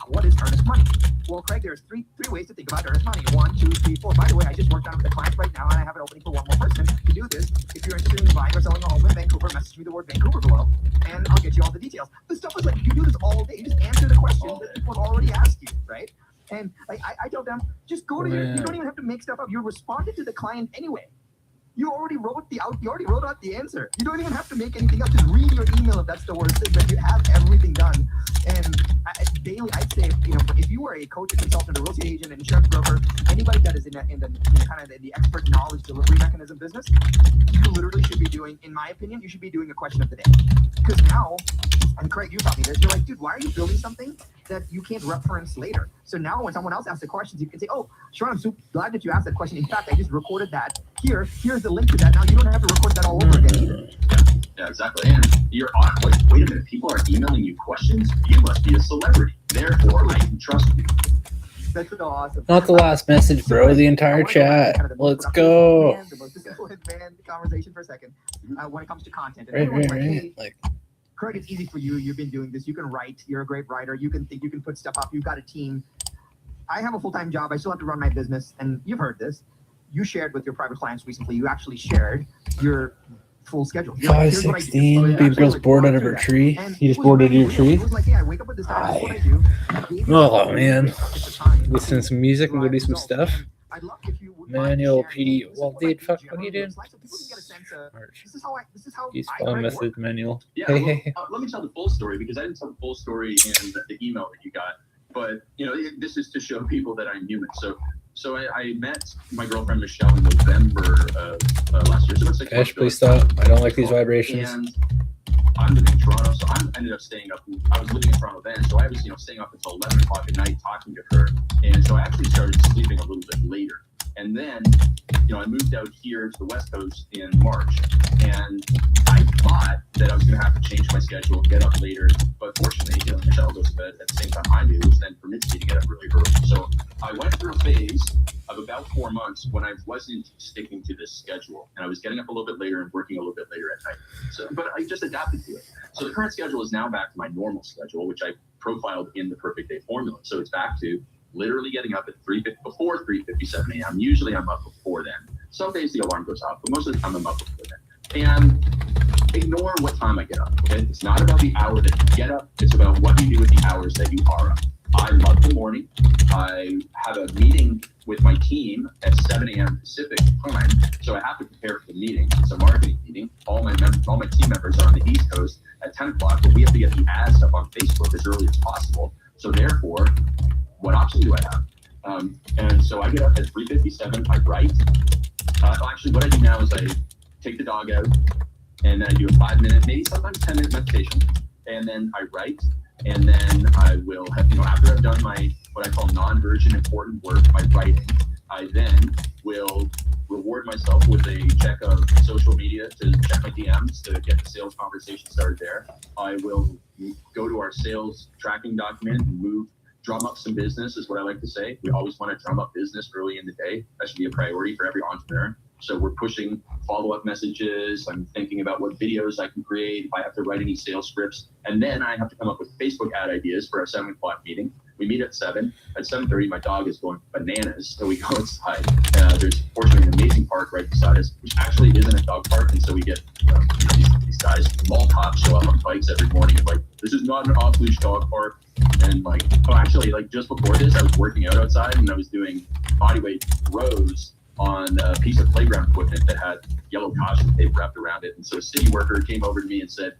what is earnest money? Well, Craig, there's three ways to think about earnest money. 1, 2, 3, 4. By the way, I just worked on it with a client right now, and I have an opening for one more person to do this. If you're interested in buying or selling a home in Vancouver, message me the word Vancouver below, and I'll get you all the details. The stuff is like, you do this all day. You just answer the questions that people have already asked you, right? And I tell them, just go to you don't even have to make stuff up. You responded to the client anyway. You already wrote out the answer. You don't even have to make anything up. Just read your email if that's the worst thing, but you have everything done. And daily, I'd say, if you were a coach, a consultant, a real estate agent, an insurance broker, anybody that is in the expert knowledge delivery mechanism business, you literally should be doing, in my opinion, you should be doing a question of the day. Because now, and Craig, you taught me this, you're like, dude, why are you building something that you can't reference later? So now when someone else asks the questions, you can say, oh, Sharon, I'm so glad that you asked that question. In fact, I just recorded that. Here's the link to that. Now you don't have to record that all over again either. Yeah, exactly. And you're like, wait a minute, people are emailing you questions? You must be a celebrity. Therefore, I can trust you. That's so awesome. Not the last message, bro. The entire chat. Let's go. The most disciplined man conversation for a second. When it comes to content. And Right. everyone's like, hey, Craig, it's easy for you. You've been doing this. You can write. You're a great writer. You can think. You can put stuff up. You've got a team. I have a full-time job. I still have to run my business. And you've heard this. You shared with your private clients recently. You actually shared your full schedule. 5:16. Baby girl's bored out of her tree. You just bored out of your tree? It was like, yeah, I wake up at this time. That's what I do. Oh, man. Listen to some music and go do some stuff. Manual PD. Well, dude, fuck, what are you doing? He's phone message manual. Yeah, Hey. Let me tell the full story because I didn't tell the full story in the email that you got. But, this is to show people that I'm human. So I met my girlfriend Michelle in November of last year. So it's like Ash, please stop. I don't like these vibrations. And I'm living in Toronto, so I ended up staying up. I was living in Toronto then, so I was staying up until 11 o'clock at night talking to her. And so I actually started sleeping a little bit later. And then, I moved out here to the West Coast in March. And I thought that I was going to have to change my schedule, get up later. But fortunately, Michelle goes to bed at the same time I do, which then permits me to get up really early. So I went through a phase of about 4 months when I wasn't sticking to this schedule. And I was getting up a little bit later and working a little bit later at night. But I just adapted to it. So the current schedule is now back to my normal schedule, which I profiled in the Perfect Day formula. So it's back to literally getting up at before 3:57 a.m. Usually I'm up before then. Some days the alarm goes off, but most of the time I'm up before then. And ignore what time I get up. Okay? It's not about the hour that you get up. It's about what you do with the hours that you are up. I love the morning. I have a meeting with my team at 7 a.m. Pacific time, so I have to prepare for the meeting. It's a marketing meeting. All my team members are on the East Coast at 10 o'clock, but we have to get the ads up on Facebook as early as possible. So therefore, what option do I have? And so I get up at 3:57. I write. Actually, what I do now is I take the dog out, and then I do a 5-minute, maybe sometimes 10-minute meditation, and then I write. And then I will have, after I've done my, what I call non-urgent important work, my writing, I then will reward myself with a check of social media to check my DMs to get the sales conversation started there. I will go to our sales tracking document and drum up some business is what I like to say. We always want to drum up business early in the day. That should be a priority for every entrepreneur. So we're pushing follow-up messages. I'm thinking about what videos I can create, if I have to write any sales scripts. And then I have to come up with Facebook ad ideas for our 7 o'clock meeting. We meet at 7. At 7:30, my dog is going bananas. So we go outside. There's fortunately an amazing park right beside us, which actually isn't a dog park. And so we get these guys, mall cops, show up on bikes every morning. And like, this is not an off-leash dog park. And just before this, I was working out outside and I was doing bodyweight rows on a piece of playground equipment that had yellow caution tape wrapped around it. And so a city worker came over to me and said,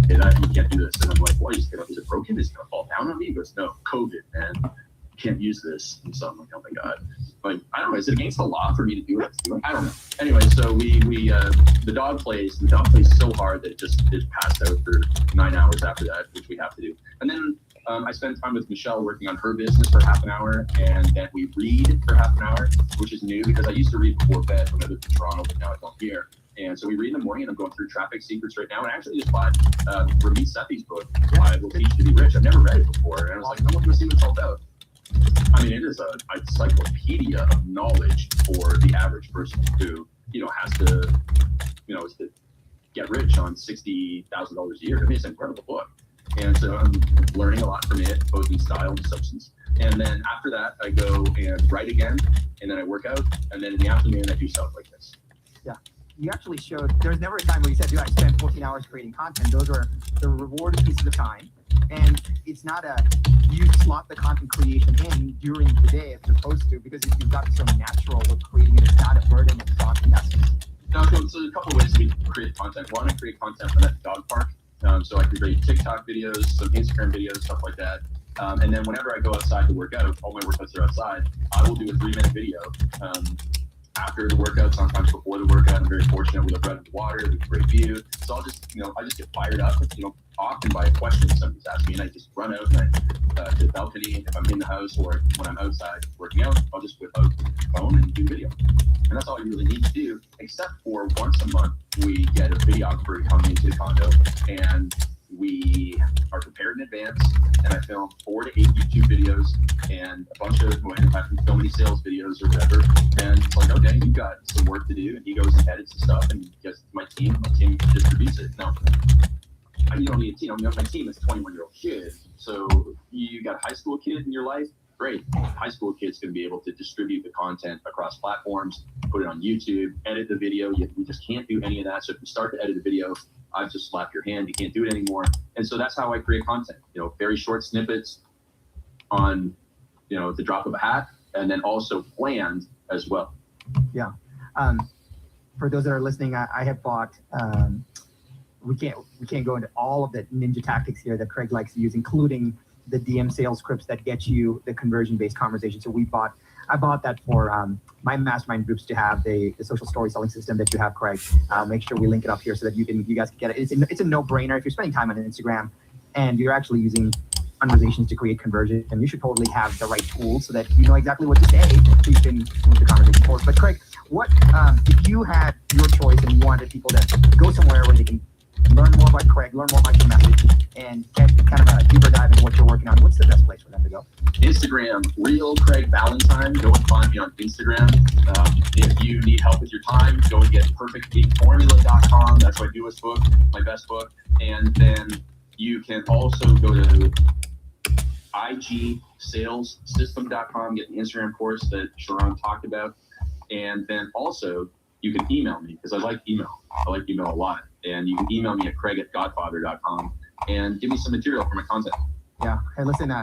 hey, you can't do this. And I'm like, why? Is it broken? Is it going to fall down on me? He goes, no, COVID, man. You can't use this. And so I'm like, oh my God. like, I don't know, is it against the law for me to do it? I don't know. Anyway, so the dog plays so hard that it passed out for 9 hours after that, which we have to do. And then I spend time with Michelle working on her business for half an hour, and then we read for half an hour, which is new because I used to read before bed when I lived in Toronto, but now I don't here. And so we read in the morning, and I'm going through Traffic Secrets right now. And I actually just bought Ramit Sethi's book, I Will Teach You to Be Rich. I've never read it before, and I was like, I want to see what it's all about. I mean, it is an encyclopedia of knowledge for the average person who, has to, is to get rich on $60,000 a year. I mean, it's an incredible book. And so I'm learning a lot from it, both in style and substance. And then after that, I go and write again, and then I work out. And then in the afternoon, I do stuff like this. Yeah. You actually showed, there's never a time where you said, dude, I spent 14 hours creating content. Those are the rewarded pieces of time. And it's not you slot the content creation in during the day as opposed to, because you've got so natural with creating it. It's not a burden of daunting essence. No, so a couple of ways we create content. One, I create content for that dog park. So I can create TikTok videos, some Instagram videos, stuff like that. And then whenever I go outside to work out, all my workouts are outside, I will do a 3-minute video. After the workout, sometimes before the workout, I'm very fortunate. We look right at the water, we have a great view. So I'll just, I just get fired up, often by a question somebody's asking me, and I just run out and to the balcony. If I'm in the house or when I'm outside working out, I'll just whip out the phone and do video. And that's all you really need to do, except for once a month, we get a videographer to come into the condo, and we are prepared in advance, and I film 4 to 8 YouTube videos and a bunch of, if I can film any sales videos or whatever, and it's like, okay, you've got some work to do, and he goes and edits the stuff and gets my team distributes it. Now, you don't need a team. My team is a 21-year-old kid, so you got a high school kid in your life, great. High school kid's going to be able to distribute the content across platforms, put it on YouTube, edit the video. You just can't do any of that. So if you start to edit a video, I've just slapped your hand. You can't do it anymore. And so that's how I create content. Very short snippets on, the drop of a hat, and then also planned as well. Yeah. For those that are listening, I have bought. We can't go into all of the ninja tactics here that Craig likes to use, including the DM sales scripts that get you the conversion-based conversation. So I bought that for my mastermind groups to have the social story selling system that you have, Craig. Make sure we link it up here so that you guys can get it. It's a no-brainer. If you're spending time on Instagram and you're actually using conversations to create conversion, and you should totally have the right tools so that you know exactly what to say so you can move the conversation forward. But Craig, what if you had your choice and you wanted people to go somewhere where they can learn more about Craig, learn more about your message, and get kind of a deeper dive into what you're working on, what's the best place for them to go? Instagram, real Craig Valentine. Go and find me on Instagram. If you need help with your time, go and get perfectpeakformula.com. That's my newest book, my best book. And then you can also go to igsalessystem.com, get the Instagram course that Sharon talked about. And then also you can email me, because I like email. I like email a lot. And you can email me at craig@godfather.com and give me some material for my content. Yeah. Hey, listen,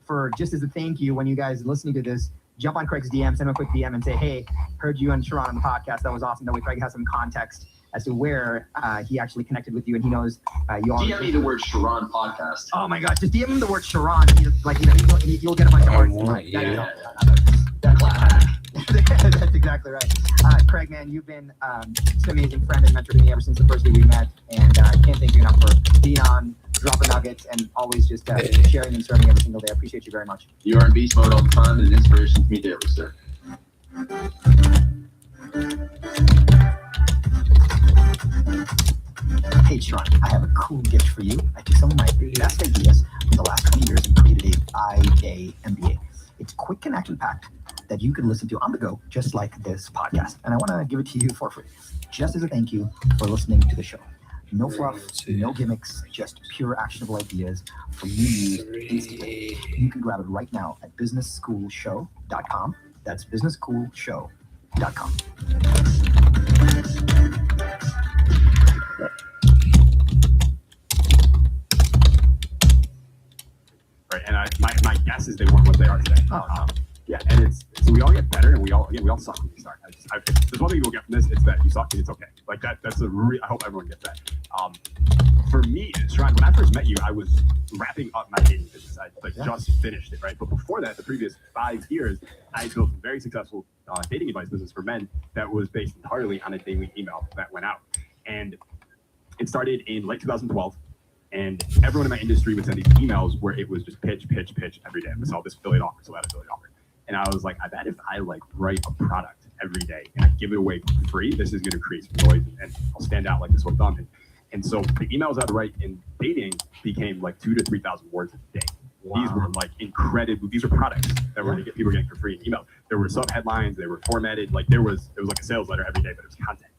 for just as a thank you, when you guys are listening to this, jump on Craig's DM, send him a quick DM and say, hey, heard you and Sharon on the podcast. That was awesome. That way Craig has some context as to where he actually connected with you, and he knows you all. DM me the word Sharon podcast. Oh my God, just DM him the word Sharon. You'll get a bunch of hearts. That's exactly right. Craig, man, you've been just an amazing friend and mentor to me ever since the first day we met, and I can't thank you enough for being on, dropping nuggets, and always just sharing and serving every single day. I appreciate you very much. You are in beast mode all the time and an inspiration to me daily, sir. Hey, Sharon, I have a cool gift for you. I took some of my best ideas from the last 20 years and created a IAMBA. It's quick and action-packed that you can listen to on the go, just like this podcast. And I want to give it to you for free, just as a thank you for listening to the show. No fluff, no gimmicks, just pure actionable ideas for you to use instantly. You can grab it right now at businessschoolshow.com. That's businessschoolshow.com. Right, and my guess is they weren't what they are today. Yeah, and so we all get better, and we all suck when we start. There's one thing you'll get from this, it's that you suck and it's okay. Like that's I hope everyone gets that. For me, Shrine, when I first met you, I was wrapping up my dating business. I just finished it, right? But before that, the previous 5 years, I built a very successful dating advice business for men that was based entirely on a daily email that went out. And it started in late 2012. And everyone in my industry would send these emails where it was just pitch every day. I saw this affiliate offer, so that affiliate offer. And I was like, I bet if I write a product every day and I give it away for free, this is going to create some noise and I'll stand out like this sore thumb. And so the emails I'd write in dating became 2,000 to 3,000 words a day. Wow. These were incredible. These were products that were people were getting for free in email. There were sub headlines. They were formatted. It was a sales letter every day, but it was content.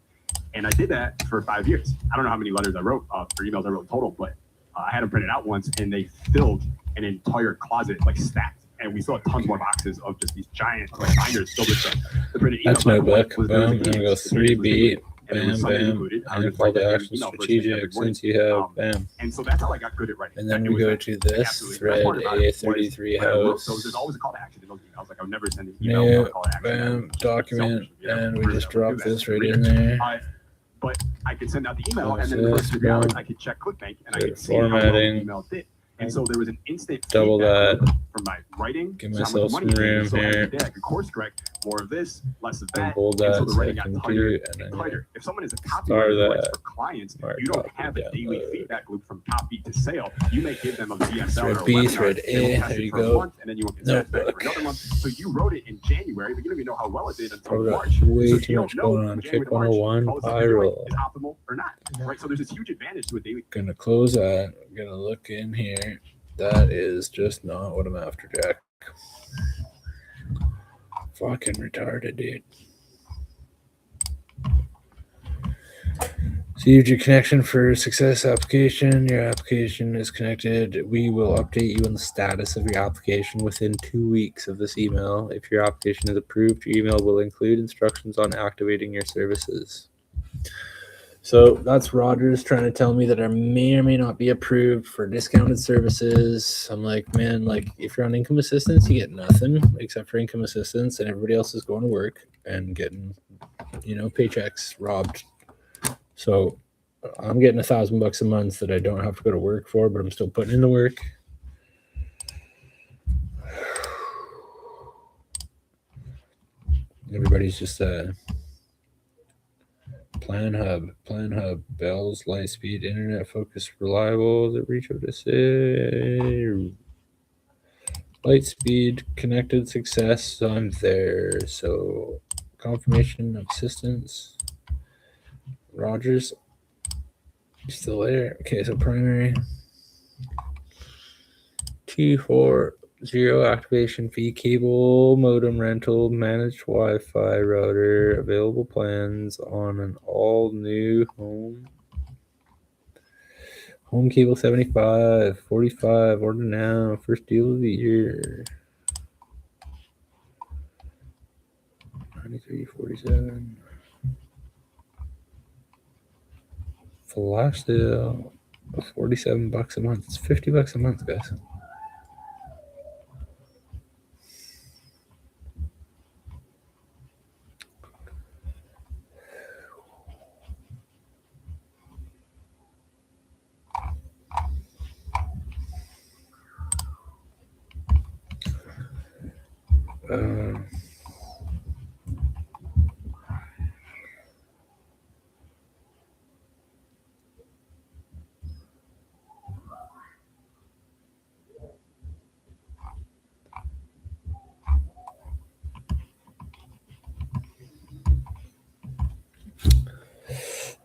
And I did that for 5 years. I don't know how many letters I wrote or emails I wrote in total, but I had them printed out once, and they filled an entire closet, stacked. And we still had tons more boxes of just these giant binders filled with the printed emails. That's notebook. Boom. I'm gonna go 3B. Bam, bam. And call to action strategic since you have bam. And so that's how I got good at writing. And then we go to this thread A33 house. So there's always a call to action in those emails. I would never send an email without a call to action. Bam, document, and we just drop this right in there. But I could send out the email, and then the first 3 hours I could check ClickBank, and I could see how formatting. the email did. And so there was an instant Double feedback that. from my writing. Give so how myself much some money room so here. every day I could course correct more of this, less of that. Bold And that so the so I writing got can tighter do, and and then tighter. If someone is a star copywriter who writes that. for clients, Mark you don't copy have a down daily low. feedback loop from copy to sale. You may give them a DSL Thread or a B, webinar. thread They will A, test there it you for a go. month, and then you won't get satisfied for Notebook. another month. So you wrote it in January, but you don't even know how well it did until Probably got March. way So too you much don't know going on. from January Kick to March 101 if all the stuff you're doing viral. is optimal or not. Right? So there's this huge advantage to a daily. Gonna close that. Gonna look in here. That is just not what I'm after, Jack. Fucking retarded, dude. Received your connection for success application. Your application is connected. We will update you on the status of your application within 2 weeks of this email. If your application is approved, your email will include instructions on activating your services. So that's Rogers trying to tell me that I may or may not be approved for discounted services. I'm like, man, if you're on income assistance, you get nothing except for income assistance, and everybody else is going to work and getting, paychecks robbed. So I'm getting $1,000 a month that I don't have to go to work for, but I'm still putting in the work. Everybody's just Plan Hub, Bell's, Lightspeed, Internet Focus, Reliable, the reach of this Lightspeed, Connected Success, so I'm there. So confirmation of assistance. Rogers, still there. Okay, so primary. 240 activation fee, cable, modem rental, managed Wi-Fi router, available plans on an all-new home cable 75, 45, order now, first deal of the year. 93.47. Flash sale, $47 a month. It's $50 a month, guys.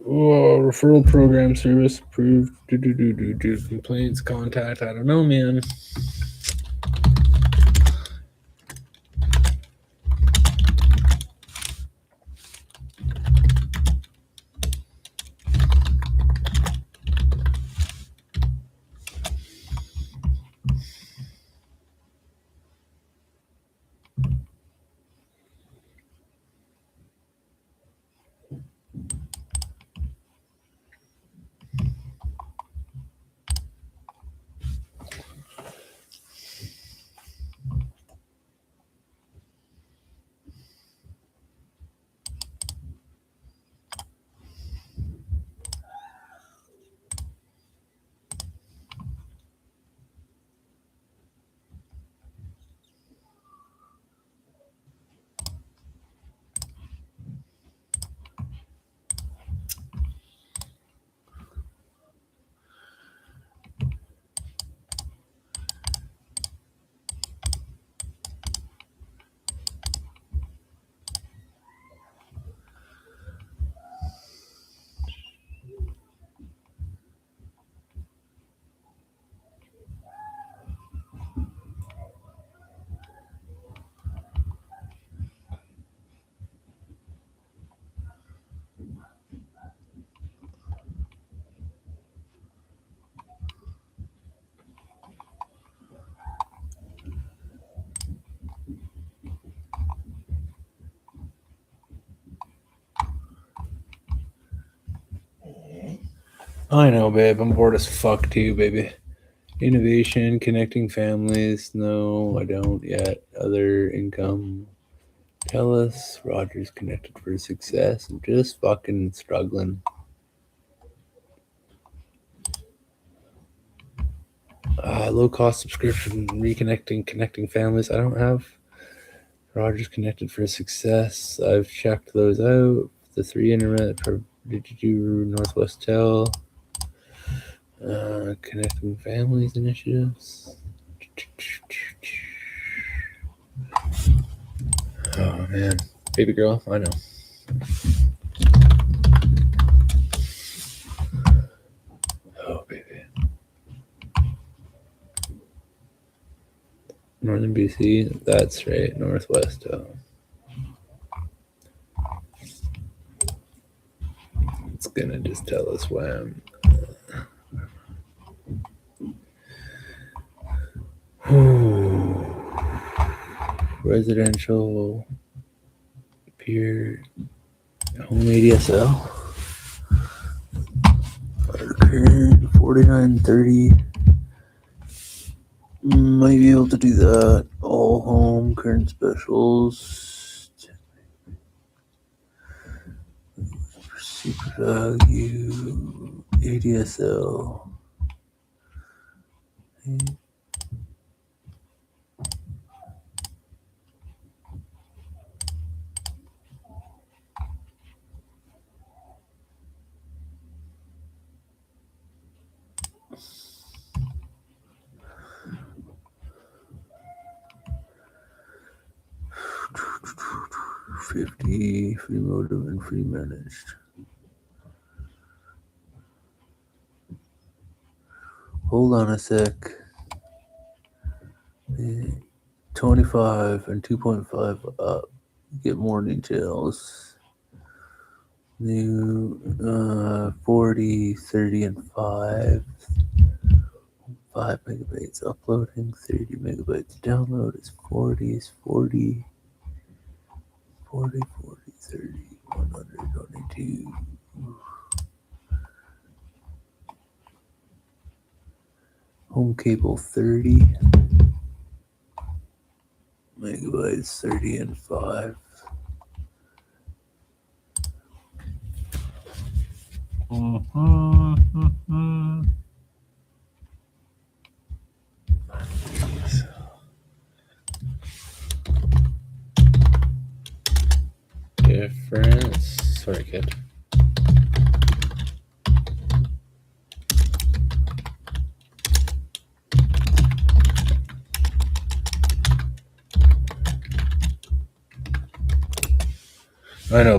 Referral program service approved. Complaints, contact. I don't know, man. I know, babe. I'm bored as fuck too, baby. Innovation, connecting families. No, I don't yet. Other income. Tell us Roger's connected for success. I'm just fucking struggling. Low cost subscription, connecting families. I don't have Roger's connected for success. I've checked those out. The 3 internet. Did you do Northwest Tel? Connecting families initiatives. Oh man, baby girl, I know. Oh baby. Northern BC, that's right. Northwest. It's gonna just tell us when. Residential peer home ADSL. Our current 4930. Might be able to do that. All home current specials. Super value ADSL. $50 free modem and free managed. Hold on a sec. 25 and 2.5 up. Get more details. New 40, 30, and 5. 5 megabytes uploading, 30 megabytes download is 40, 40, 30, 122. Home cable 30 megabytes, 30 and 5. Difference. Sorry, kid. I know, baby.